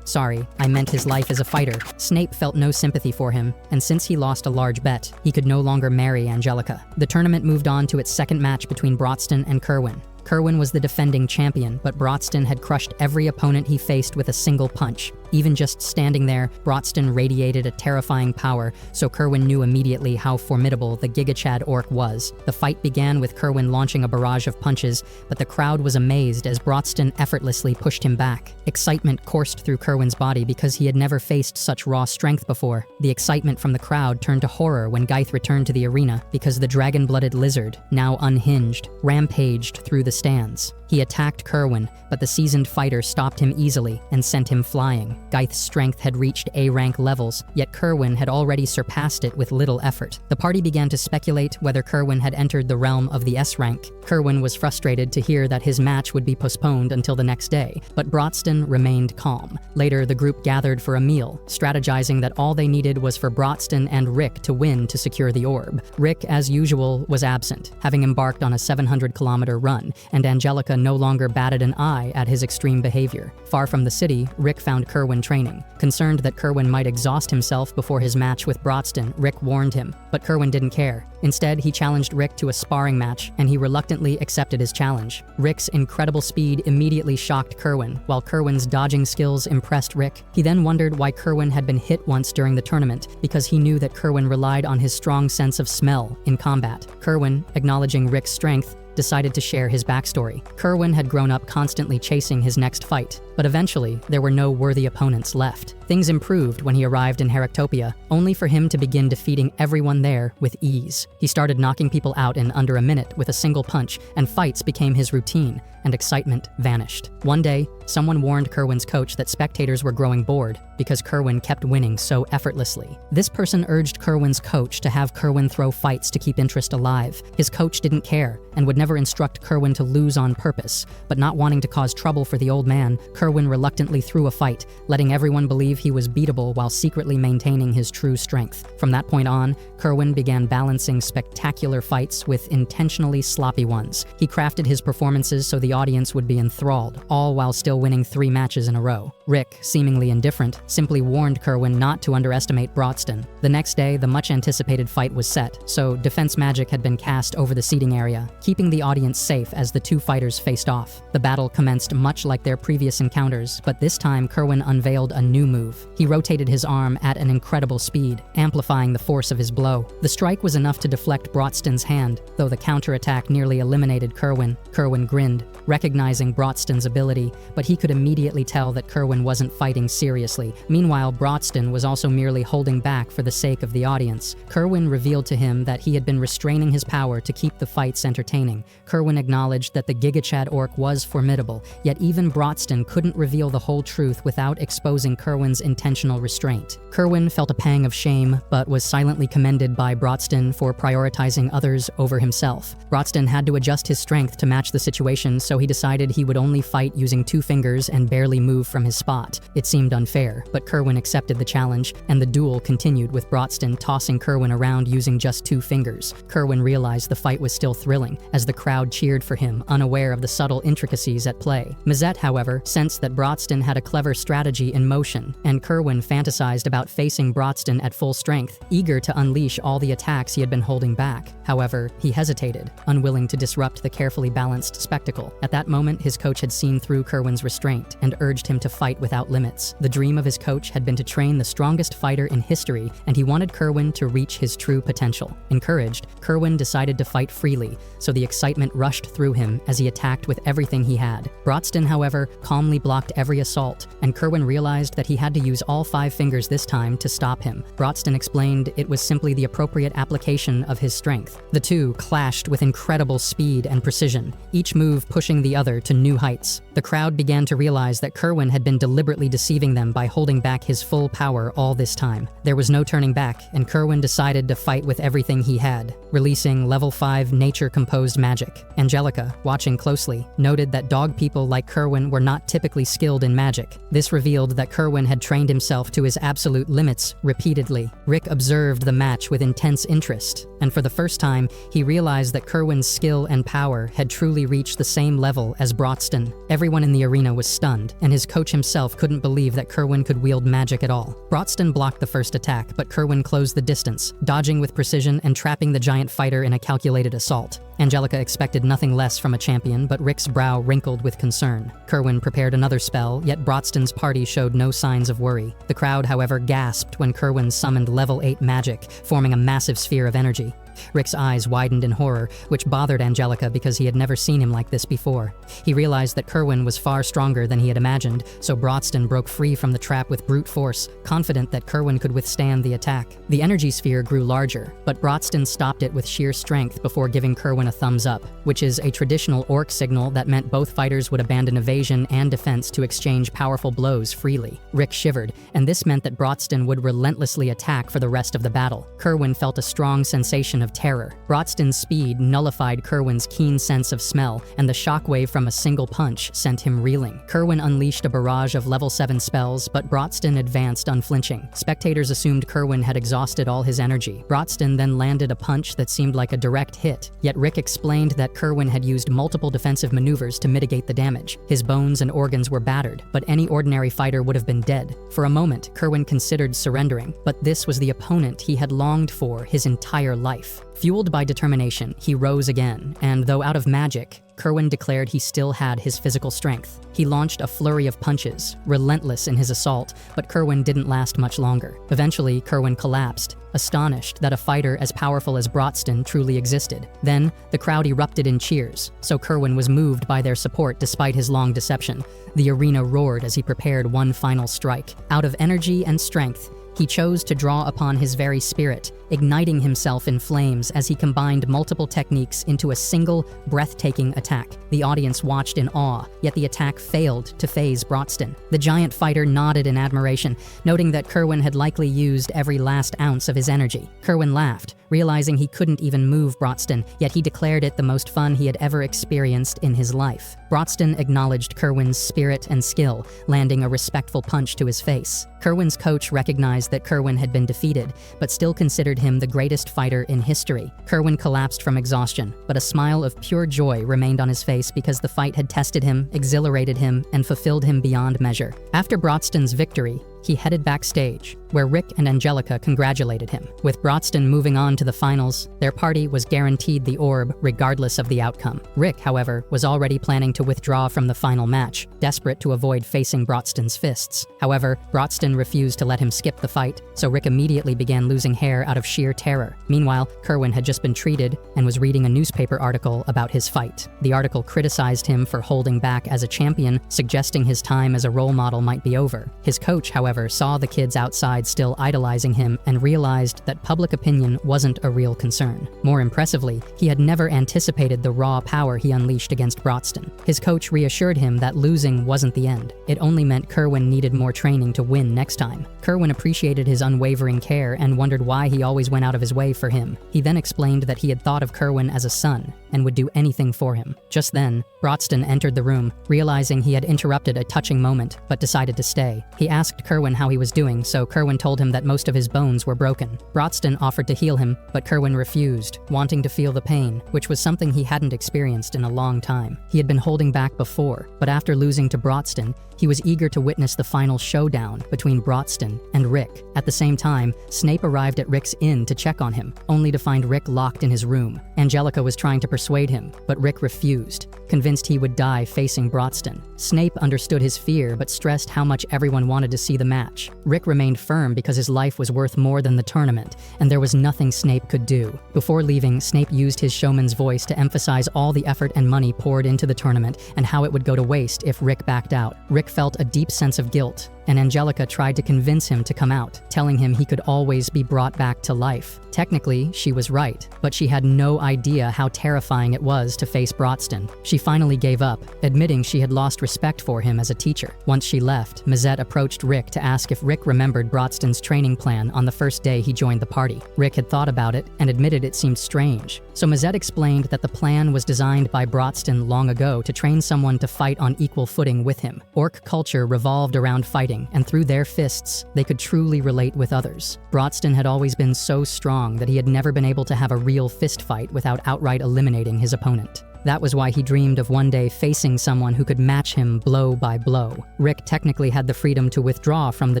Sorry, I meant his life as a fighter. Snape felt no sympathy for him, and since he lost a large bet, he could no longer marry Angelica. The tournament moved on to its second match between Brodston and Kerwin. Kerwin was the defending champion, but Brodston had crushed every opponent he faced with a single punch. Even just standing there, Brodston radiated a terrifying power, so Kerwin knew immediately how formidable the Giga Chad orc was. The fight began with Kerwin launching a barrage of punches, but the crowd was amazed as Brodston effortlessly pushed him back. Excitement coursed through Kerwin's body because he had never faced such raw strength before. The excitement from the crowd turned to horror when Geith returned to the arena because the dragon-blooded lizard, now unhinged, rampaged through the stands. He attacked Kerwin, but the seasoned fighter stopped him easily and sent him flying. Geith's strength had reached A-rank levels, yet Kerwin had already surpassed it with little effort. The party began to speculate whether Kerwin had entered the realm of the S-rank. Kerwin was frustrated to hear that his match would be postponed until the next day, but Brodston remained calm. Later, the group gathered for a meal, strategizing that all they needed was for Brodston and Rick to win to secure the orb. Rick, as usual, was absent, having embarked on a 700-kilometer run, and Angelica no longer batted an eye at his extreme behavior. Far from the city, Rick found Kerwin Kerwin training. Concerned that Kerwin might exhaust himself before his match with Brodston, Rick warned him, but Kerwin didn't care. Instead, he challenged Rick to a sparring match, and he reluctantly accepted his challenge. Rick's incredible speed immediately shocked Kerwin, while Kerwin's dodging skills impressed Rick. He then wondered why Kerwin had been hit once during the tournament, because he knew that Kerwin relied on his strong sense of smell in combat. Kerwin, acknowledging Rick's strength, decided to share his backstory. Kerwin had grown up constantly chasing his next fight, but eventually there were no worthy opponents left. Things improved when he arrived in Heractopia, only for him to begin defeating everyone there with ease. He started knocking people out in under a minute with a single punch, and fights became his routine, and excitement vanished. One day, someone warned Kerwin's coach that spectators were growing bored because Kerwin kept winning so effortlessly. This person urged Kerwin's coach to have Kerwin throw fights to keep interest alive. His coach didn't care and would never instruct Kerwin to lose on purpose, but not wanting to cause trouble for the old man, Kerwin reluctantly threw a fight, letting everyone believe he was beatable while secretly maintaining his true strength. From that point on, Kerwin began balancing spectacular fights with intentionally sloppy ones. He crafted his performances so the audience would be enthralled, all while still winning 3 matches in a row. Rick, seemingly indifferent, simply warned Kerwin not to underestimate Brodston. The next day, the much-anticipated fight was set, so defense magic had been cast over the seating area, keeping the audience safe as the two fighters faced off. The battle commenced much like their previous encounters, but this time Kerwin unveiled a new move. He rotated his arm at an incredible speed, amplifying the force of his blow. The strike was enough to deflect Brodston's hand, though the counterattack nearly eliminated Kerwin. Kerwin grinned, recognizing Brodston's ability, but he could immediately tell that Kerwin wasn't fighting seriously. Meanwhile, Brodston was also merely holding back for the sake of the audience. Kerwin revealed to him that he had been restraining his power to keep the fights entertaining. Kerwin acknowledged that the Gigachad orc was formidable, yet even Brodston couldn't reveal the whole truth without exposing Kerwin's intentional restraint. Kerwin felt a pang of shame, but was silently commended by Brodston for prioritizing others over himself. Brodston had to adjust his strength to match the situation, so he decided he would only fight using 2 fingers and barely move from his spot. It seemed unfair, but Kerwin accepted the challenge, and the duel continued with Brodston tossing Kerwin around using just 2 fingers. Kerwin realized the fight was still thrilling, as the crowd cheered for him, unaware of the subtle intricacies at play. Mazette, however, sensed that Brodston had a clever strategy in motion, and Kerwin fantasized about facing Brodston at full strength, eager to unleash all the attacks he had been holding back. However, he hesitated, unwilling to disrupt the carefully balanced spectacle. At that moment, his coach had seen through Kerwin's restraint and urged him to fight without limits. The dream of his coach had been to train the strongest fighter in history, and he wanted Kerwin to reach his true potential. Encouraged, Kerwin decided to fight freely, so the excitement rushed through him as he attacked with everything he had. Brodston, however, calmly blocked every assault, and Kerwin realized that he had to use all 5 fingers this time to stop him. Brodston explained it was simply the appropriate application of his strength. The two clashed with incredible speed and precision, each move pushing the other to new heights. The crowd began to realize that Kerwin had been deliberately deceiving them by holding back his full power all this time. There was no turning back, and Kerwin decided to fight with everything he had, releasing level 5 nature-composed magic. Angelica, watching closely, noted that dog people like Kerwin were not typically skilled in magic. This revealed that Kerwin had trained himself to his absolute limits repeatedly. Rick observed the match with intense interest, and for the first time, he realized that Kerwin's skill and power had truly reached the same level as Brodston. Everyone in the arena was stunned, and his coach himself couldn't believe that Kerwin could wield magic at all. Brodston blocked the first attack, but Kerwin closed the distance, dodging with precision and trapping the giant fighter in a calculated assault. Angelica expected nothing less from a champion, but Rick's brow wrinkled with concern. Kerwin prepared another spell, yet Brodston's party showed no signs of worry. The crowd, however, gasped when Kerwin summoned level 8 magic, forming a massive sphere of energy. Rick's eyes widened in horror, which bothered Angelica because he had never seen him like this before. He realized that Kerwin was far stronger than he had imagined, so Brodston broke free from the trap with brute force, confident that Kerwin could withstand the attack. The energy sphere grew larger, but Brodston stopped it with sheer strength before giving Kerwin a thumbs up, which is a traditional orc signal that meant both fighters would abandon evasion and defense to exchange powerful blows freely. Rick shivered, and this meant that Brodston would relentlessly attack for the rest of the battle. Kerwin felt a strong sensation of terror. Brodston's speed nullified Kerwin's keen sense of smell, and the shockwave from a single punch sent him reeling. Kerwin unleashed a barrage of level 7 spells, but Brodston advanced unflinching. Spectators assumed Kerwin had exhausted all his energy. Brodston then landed a punch that seemed like a direct hit, yet Rick explained that Kerwin had used multiple defensive maneuvers to mitigate the damage. His bones and organs were battered, but any ordinary fighter would have been dead. For a moment, Kerwin considered surrendering, but this was the opponent he had longed for his entire life. Fueled by determination, he rose again, and though out of magic, Kerwin declared he still had his physical strength. He launched a flurry of punches, relentless in his assault, but Kerwin didn't last much longer. Eventually, Kerwin collapsed, astonished that a fighter as powerful as Brodston truly existed. Then, the crowd erupted in cheers, so Kerwin was moved by their support despite his long deception. The arena roared as he prepared one final strike. Out of energy and strength, he chose to draw upon his very spirit, igniting himself in flames as he combined multiple techniques into a single, breathtaking attack. The audience watched in awe, yet the attack failed to faze Brodston. The giant fighter nodded in admiration, noting that Kerwin had likely used every last ounce of his energy. Kerwin laughed, realizing he couldn't even move Brodston, yet he declared it the most fun he had ever experienced in his life. Brodston acknowledged Kerwin's spirit and skill, landing a respectful punch to his face. Kerwin's coach recognized that Kerwin had been defeated, but still considered him the greatest fighter in history. Kerwin collapsed from exhaustion, but a smile of pure joy remained on his face because the fight had tested him, exhilarated him, and fulfilled him beyond measure. After Brodston's victory, he headed backstage, where Rick and Angelica congratulated him. With Brodston moving on to the finals, their party was guaranteed the orb regardless of the outcome. Rick, however, was already planning to withdraw from the final match, desperate to avoid facing Brodston's fists. However, Brodston refused to let him skip the fight, so Rick immediately began losing hair out of sheer terror. Meanwhile, Kerwin had just been treated and was reading a newspaper article about his fight. The article criticized him for holding back as a champion, suggesting his time as a role model might be over. His coach, however, saw the kids outside still idolizing him and realized that public opinion wasn't a real concern. More impressively, he had never anticipated the raw power he unleashed against Brodston. His coach reassured him that losing wasn't the end. It only meant Kerwin needed more training to win next time. Kerwin appreciated his unwavering care and wondered why he always went out of his way for him. He then explained that he had thought of Kerwin as a son and would do anything for him. Just then, Brodston entered the room, realizing he had interrupted a touching moment, but decided to stay. He asked Kerwin how he was doing, so Kerwin told him that most of his bones were broken. Brodston offered to heal him, but Kerwin refused, wanting to feel the pain, which was something he hadn't experienced in a long time. He had been holding back before, but after losing to Brodston, he was eager to witness the final showdown between Brodston and Rick. At the same time, Snape arrived at Rick's inn to check on him, only to find Rick locked in his room. Angelica was trying to persuade him, but Rick refused, convinced he would die facing Brodston. Snape understood his fear, but stressed how much everyone wanted to see the match. Rick remained firm because his life was worth more than the tournament, and there was nothing Snape could do. Before leaving, Snape used his showman's voice to emphasize all the effort and money poured into the tournament and how it would go to waste if Rick backed out. Rick felt a deep sense of guilt, and Angelica tried to convince him to come out, telling him he could always be brought back to life. Technically, she was right, but she had no idea how terrifying it was to face Brodston. She finally gave up, admitting she had lost respect for him as a teacher. Once she left, Mazette approached Rick to ask if Rick remembered Brodston's training plan on the first day he joined the party. Rick had thought about it and admitted it seemed strange. So Mazette explained that the plan was designed by Brodston long ago to train someone to fight on equal footing with him. Orc culture revolved around fighting, and through their fists, they could truly relate with others. Brodston had always been so strong that he had never been able to have a real fist fight without outright eliminating his opponent. That was why he dreamed of one day facing someone who could match him blow by blow. Rick technically had the freedom to withdraw from the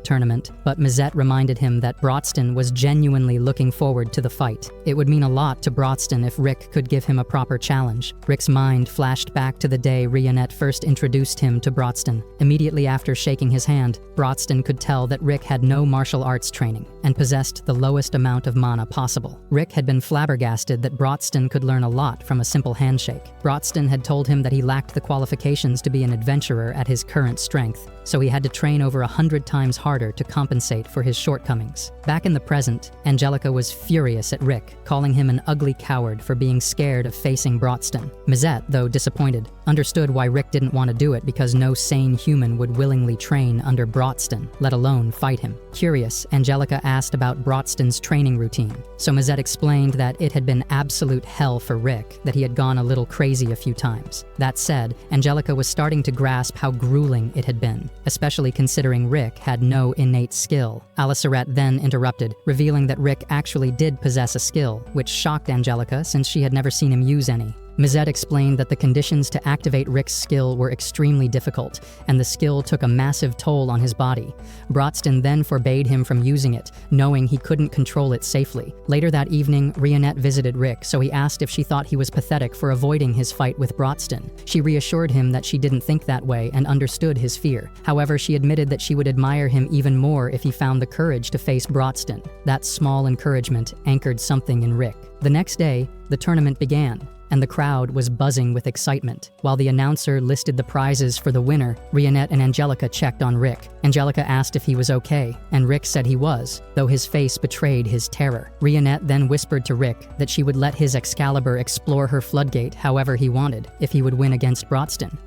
tournament, but Mazette reminded him that Brodston was genuinely looking forward to the fight. It would mean a lot to Brodston if Rick could give him a proper challenge. Rick's mind flashed back to the day Rionette first introduced him to Brodston. Immediately after shaking his hand, Brodston could tell that Rick had no martial arts training and possessed the lowest amount of mana possible. Rick had been flabbergasted that Brodston could learn a lot from a simple handshake. Brodston had told him that he lacked the qualifications to be an adventurer at his current strength. so he had to train over 100 times harder to compensate for his shortcomings. Back in the present, Angelica was furious at Rick, calling him an ugly coward for being scared of facing Brodston. Mizette, though disappointed, understood why Rick didn't want to do it because no sane human would willingly train under Brodston, let alone fight him. Curious, Angelica asked about Brodston's training routine, so Mizette explained that it had been absolute hell for Rick, that he had gone a little crazy a few times. That said, Angelica was starting to grasp how grueling it had been, especially considering Rick had no innate skill. Aliceret then interrupted, revealing that Rick actually did possess a skill, which shocked Angelica since she had never seen him use any. Mizette explained that the conditions to activate Rick's skill were extremely difficult, and the skill took a massive toll on his body. Brodston then forbade him from using it, knowing he couldn't control it safely. Later that evening, Rionette visited Rick, so he asked if she thought he was pathetic for avoiding his fight with Brodston. She reassured him that she didn't think that way and understood his fear. However, she admitted that she would admire him even more if he found the courage to face Brodston. That small encouragement anchored something in Rick. The next day, the tournament began, and the crowd was buzzing with excitement. While the announcer listed the prizes for the winner, Rionette and Angelica checked on Rick. Angelica asked if he was okay, and Rick said he was, though his face betrayed his terror. Rionette then whispered to Rick that she would let his Excalibur explore her floodgate however he wanted, if he would win against Brodston.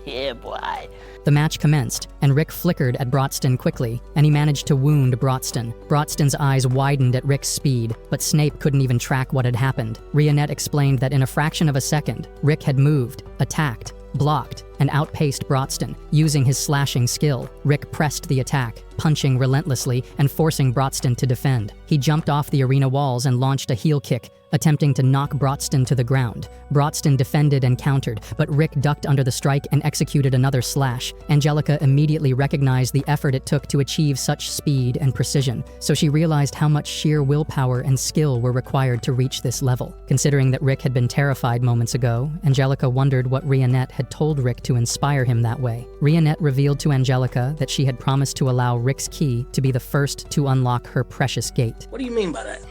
Yeah, boy. The match commenced, and Rick flickered at Brodston quickly, and he managed to wound Brodston. Brodston's eyes widened at Rick's speed, but Snape couldn't even track what had happened. Rionette explained that in a fraction of a second, Rick had moved, attacked, blocked, and outpaced Brodston, using his slashing skill. Rick pressed the attack, punching relentlessly and forcing Brodston to defend. He jumped off the arena walls and launched a heel kick, attempting to knock Brodston to the ground. Brodston defended and countered, but Rick ducked under the strike and executed another slash. Angelica immediately recognized the effort it took to achieve such speed and precision, so she realized how much sheer willpower and skill were required to reach this level. Considering that Rick had been terrified moments ago, Angelica wondered what Rionette had told Rick to inspire him that way. Rionette revealed to Angelica that she had promised to allow Rick's key to be the first to unlock her precious gate. What do you mean by that?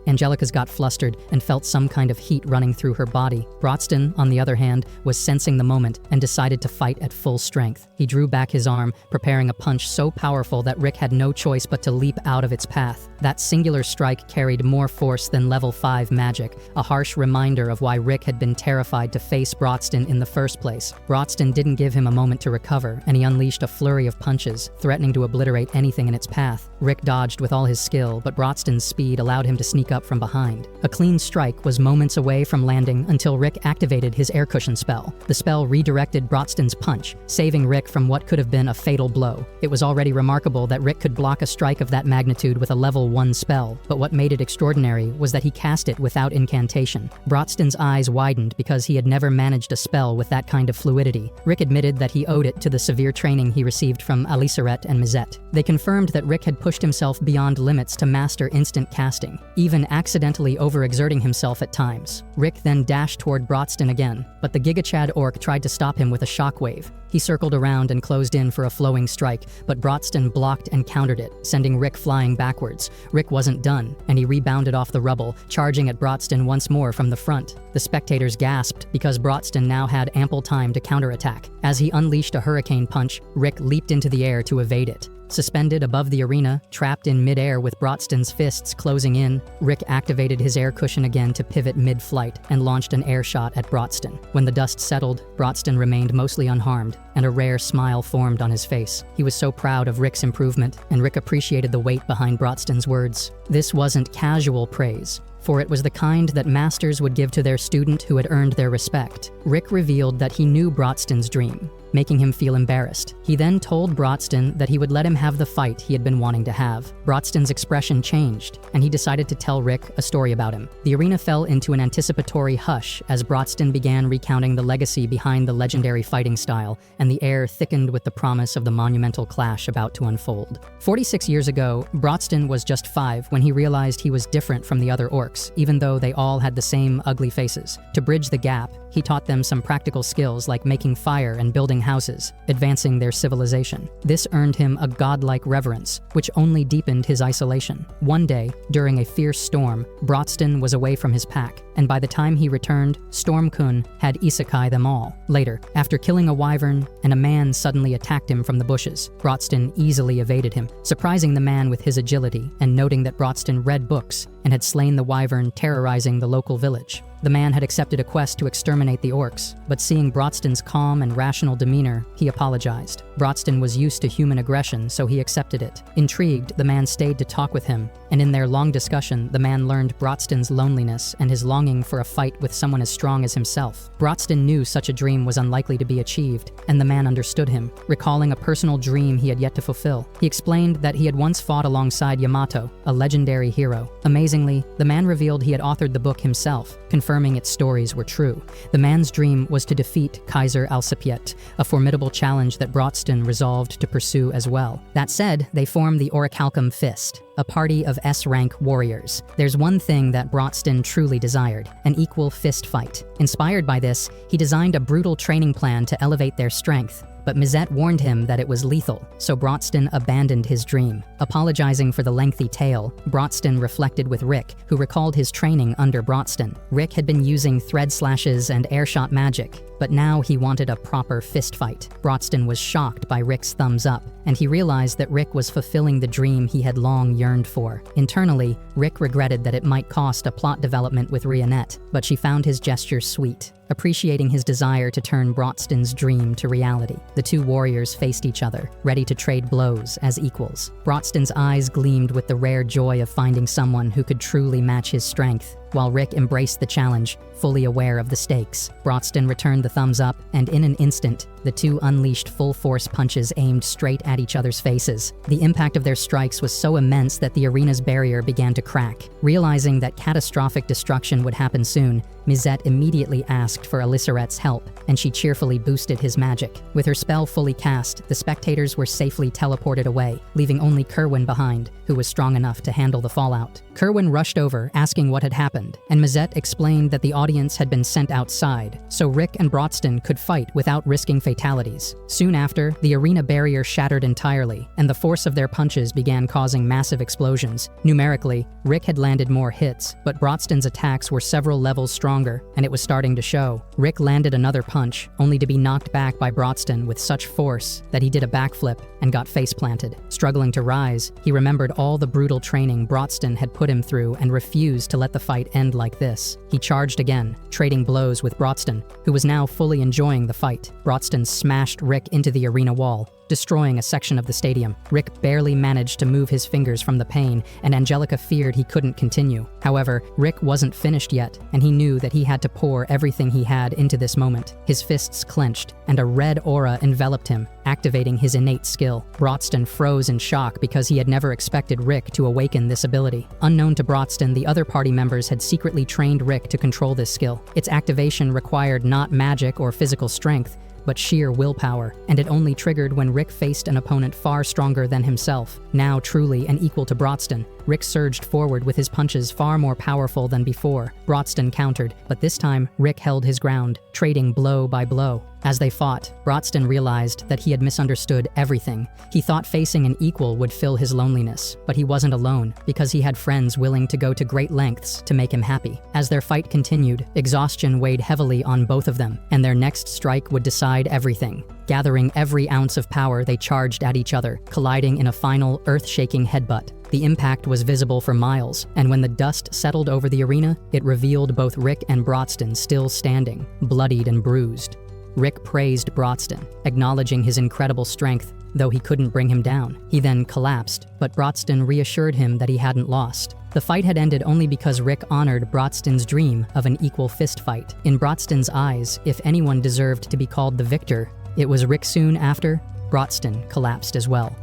Angelica's got flustered and felt some kind of heat running through her body. Brodston, on the other hand, was sensing the moment and decided to fight at full strength. He drew back his arm, preparing a punch so powerful that Rick had no choice but to leap out of its path. That singular strike carried more force than level 5 magic, a harsh reminder of why Rick had been terrified to face Brodston in the first place. Brodston didn't give him a moment to recover, and he unleashed a flurry of punches, threatening to obliterate anything in its path. Rick dodged with all his skill, but Brodston's speed allowed him to sneak up from behind. A clean strike was moments away from landing until Rick activated his air cushion spell. The spell redirected Brodston's punch, saving Rick from what could have been a fatal blow. It was already remarkable that Rick could block a strike of that magnitude with a level 1 spell, but what made it extraordinary was that he cast it without incantation. Brodston's eyes widened because he had never managed a spell with that kind of fluidity. Rick admitted that he owed it to the severe training he received from Aliceret and Mizette. They confirmed that Rick had pushed himself beyond limits to master instant casting, even accidentally overexerting himself at times. Rick then dashed toward Brodston again, but the Giga Chad orc tried to stop him with a shockwave. He circled around and closed in for a flowing strike, but Brodston blocked and countered it, sending Rick flying backwards. Rick wasn't done, and he rebounded off the rubble, charging at Brodston once more from the front. The spectators gasped because Brodston now had ample time to counterattack. As he unleashed a hurricane punch, Rick leaped into the air to evade it. Suspended above the arena, trapped in mid-air with Brodston's fists closing in, Rick activated his air cushion again to pivot mid-flight and launched an air shot at Brodston. When the dust settled, Brodston remained mostly unharmed, and a rare smile formed on his face. He was so proud of Rick's improvement, and Rick appreciated the weight behind Brodston's words. This wasn't casual praise, for it was the kind that masters would give to their student who had earned their respect. Rick revealed that he knew Brodston's dream, making him feel embarrassed. He then told Brodston that he would let him have the fight he had been wanting to have. Brodston's expression changed, and he decided to tell Rick a story about him. The arena fell into an anticipatory hush as Brodston began recounting the legacy behind the legendary fighting style, and the air thickened with the promise of the monumental clash about to unfold. 46 years ago, Brodston was just 5 when he realized he was different from the other orcs, even though they all had the same ugly faces. To bridge the gap, he taught them some practical skills like making fire and building houses, advancing their civilization. This earned him a godlike reverence, which only deepened his isolation. One day, during a fierce storm, Brodston was away from his pack, and by the time he returned, Storm-kun had isekai them all. Later, after killing a wyvern, and a man suddenly attacked him from the bushes, Brodston easily evaded him, surprising the man with his agility and noting that Brodston read books and had slain the wyvern, terrorizing the local village. The man had accepted a quest to exterminate the orcs, but seeing Brodston's calm and rational demeanor, he apologized. Brodston was used to human aggression, so he accepted it. Intrigued, the man stayed to talk with him, and in their long discussion, the man learned Brodston's loneliness and his longing for a fight with someone as strong as himself. Brodston knew such a dream was unlikely to be achieved, and the man understood him, recalling a personal dream he had yet to fulfill. He explained that he had once fought alongside Yamato, a legendary hero. Amazingly, the man revealed he had authored the book himself, confirming its stories were true. The man's dream was to defeat Kaiser Alcipiet, a formidable challenge that Brodston resolved to pursue as well. That said, they formed the Orichalcum Fist, a party of S-rank warriors. There's one thing that Brodston truly desired, an equal fist fight. Inspired by this, he designed a brutal training plan to elevate their strength. But Mizette warned him that it was lethal, so Brodston abandoned his dream. Apologizing for the lengthy tale, Brodston reflected with Rick, who recalled his training under Brodston. Rick had been using thread slashes and airshot magic, but now he wanted a proper fist fight. Brodston was shocked by Rick's thumbs up, and he realized that Rick was fulfilling the dream he had long yearned for. Internally, Rick regretted that it might cost a plot development with Rionette, but she found his gesture sweet, appreciating his desire to turn Brodston's dream to reality. The two warriors faced each other, ready to trade blows as equals. Brodston's eyes gleamed with the rare joy of finding someone who could truly match his strength, while Rick embraced the challenge, fully aware of the stakes. Brodston returned the thumbs up, and in an instant, the two unleashed full-force punches aimed straight at each other's faces. The impact of their strikes was so immense that the arena's barrier began to crack. Realizing that catastrophic destruction would happen soon, Mizette immediately asked for Aliceret's help, and she cheerfully boosted his magic. With her spell fully cast, the spectators were safely teleported away, leaving only Kerwin behind, who was strong enough to handle the fallout. Kerwin rushed over, asking what had happened, and Mizette explained that the audience had been sent outside, so Rick and Brodston could fight without risking fatalities. Soon after, the arena barrier shattered entirely, and the force of their punches began causing massive explosions. Numerically, Rick had landed more hits, but Brodston's attacks were several levels stronger, and it was starting to show. Rick landed another punch, only to be knocked back by Brodston with such force that he did a backflip and got face planted. Struggling to rise, he remembered all the brutal training Brodston had put him through and refused to let the fight end like this. He charged again, trading blows with Brodston, who was now fully enjoying the fight. Brodston smashed Rick into the arena wall, destroying a section of the stadium. Rick barely managed to move his fingers from the pain, and Angelica feared he couldn't continue. However, Rick wasn't finished yet, and he knew that he had to pour everything he had into this moment. His fists clenched, and a red aura enveloped him, activating his innate skill. Brodston froze in shock because he had never expected Rick to awaken this ability. Unknown to Brodston, the other party members had secretly trained Rick to control this skill. Its activation required not magic or physical strength, but sheer willpower, and it only triggered when Rick faced an opponent far stronger than himself. Now truly an equal to Brodston, Rick surged forward with his punches far more powerful than before. Brodston countered, but this time Rick held his ground, trading blow by blow. As they fought, Brodston realized that he had misunderstood everything. He thought facing an equal would fill his loneliness, but he wasn't alone, because he had friends willing to go to great lengths to make him happy. As their fight continued, exhaustion weighed heavily on both of them, and their next strike would decide everything. Gathering every ounce of power, they charged at each other, colliding in a final, earth-shaking headbutt. The impact was visible for miles, and when the dust settled over the arena, it revealed both Rick and Brodston still standing, bloodied and bruised. Rick praised Brodston, acknowledging his incredible strength, though he couldn't bring him down. He then collapsed, but Brodston reassured him that he hadn't lost. The fight had ended only because Rick honored Brodston's dream of an equal fist fight. In Brodston's eyes, if anyone deserved to be called the victor, it was Rick. Soon after, Brodston collapsed as well.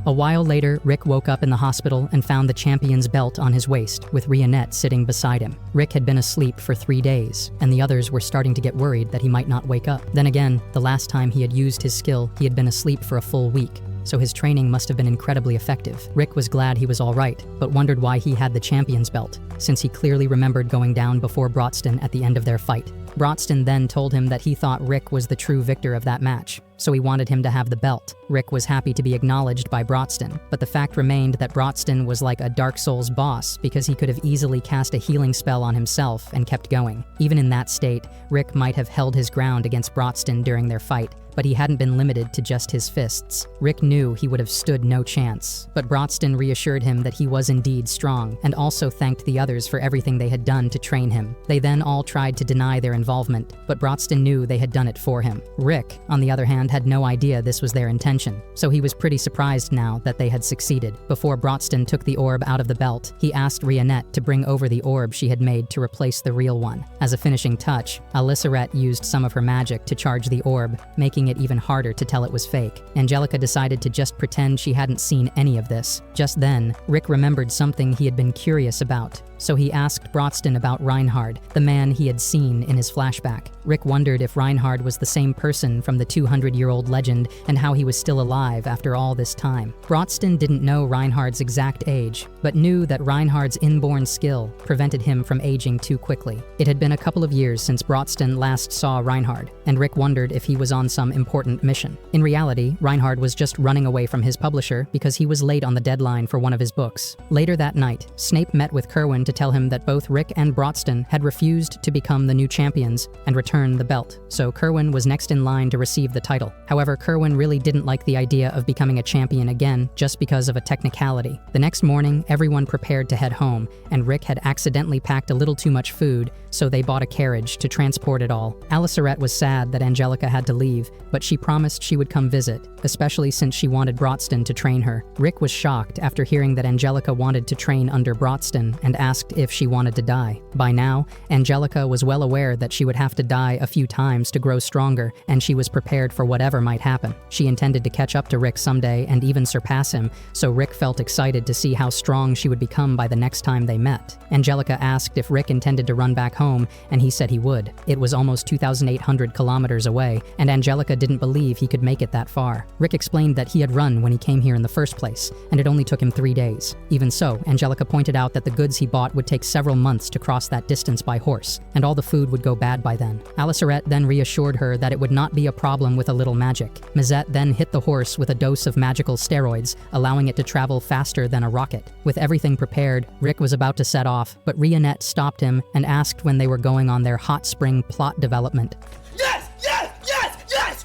A while later, Rick woke up in the hospital and found the champion's belt on his waist, with Rionette sitting beside him. Rick had been asleep for 3 days, and the others were starting to get worried that he might not wake up. Then again, the last time he had used his skill, he had been asleep for a full week, so his training must have been incredibly effective. Rick was glad he was all right, but wondered why he had the champion's belt, since he clearly remembered going down before Brodston at the end of their fight. Brodston then told him that he thought Rick was the true victor of that match, so he wanted him to have the belt. Rick was happy to be acknowledged by Brodston, but the fact remained that Brodston was like a Dark Souls boss because he could have easily cast a healing spell on himself and kept going. Even in that state, Rick might have held his ground against Brodston during their fight, but he hadn't been limited to just his fists. Rick knew he would have stood no chance, but Brodston reassured him that he was indeed strong, and also thanked the others for everything they had done to train him. They then all tried to deny their involvement, but Brodston knew they had done it for him. Rick, on the other hand, had no idea this was their intention, so he was pretty surprised now that they had succeeded. Before Brodston took the orb out of the belt, he asked Rionette to bring over the orb she had made to replace the real one. As a finishing touch, Alyssarette used some of her magic to charge the orb, making it even harder to tell it was fake. Angelica decided to just pretend she hadn't seen any of this. Just then, Rick remembered something he had been curious about, so he asked Brodston about Reinhard, the man he had seen in his flashback. Rick wondered if Reinhard was the same person from the 200-year-old legend and how he was still alive after all this time. Brodston didn't know Reinhard's exact age, but knew that Reinhard's inborn skill prevented him from aging too quickly. It had been a couple of years since Brodston last saw Reinhard, and Rick wondered if he was on some important mission. In reality, Reinhard was just running away from his publisher because he was late on the deadline for one of his books. Later that night, Snape met with Kerwin to tell him that both Rick and Brodston had refused to become the new champions and return the belt, so Kerwin was next in line to receive the title. However, Kerwin really didn't like the idea of becoming a champion again just because of a technicality. The next morning, everyone prepared to head home, and Rick had accidentally packed a little too much food, so they bought a carriage to transport it all. Alyssarette was sad that Angelica had to leave, but she promised she would come visit, especially since she wanted Brodston to train her. Rick was shocked after hearing that Angelica wanted to train under Brodston and asked if she wanted to die. By now, Angelica was well aware that she would have to die a few times to grow stronger, and she was prepared for whatever might happen. She intended to catch up to Rick someday and even surpass him, so Rick felt excited to see how strong she would become by the next time they met. Angelica asked if Rick intended to run back home, and he said he would. It was almost 2,800 kilometers away, and Angelica didn't believe he could make it that far. Rick explained that he had run when he came here in the first place, and it only took him 3 days. Even so, Angelica pointed out that the goods he bought would take several months to cross that distance by horse, and all the food would go bad by then. Alyssarette then reassured her that it would not be a problem with a little magic. Mazette then hit the horse with a dose of magical steroids, allowing it to travel faster than a rocket. With everything prepared, Rick was about to set off, but Rionette stopped him and asked when they were going on their hot spring plot development. Yes! Yes! Yes! Yes!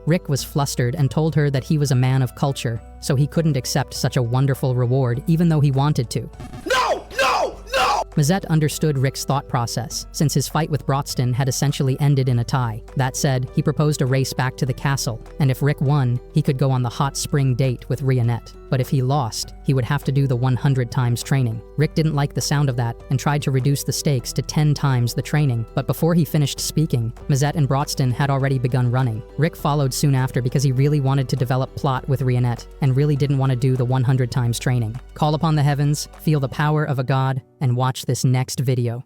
Rick was flustered and told her that he was a man of culture, so he couldn't accept such a wonderful reward even though he wanted to. No! No! No! Mazette understood Rick's thought process, since his fight with Brodston had essentially ended in a tie. That said, he proposed a race back to the castle, and if Rick won, he could go on the hot spring date with Rionette. But if he lost, he would have to do the 100 times training. Rick didn't like the sound of that and tried to reduce the stakes to 10 times the training, but before he finished speaking, Mazette and Brodston had already begun running. Rick followed soon after because he really wanted to develop plot with Rionette and really didn't want to do the 100 times training. Call upon the heavens, feel the power of a god, and watch this next video.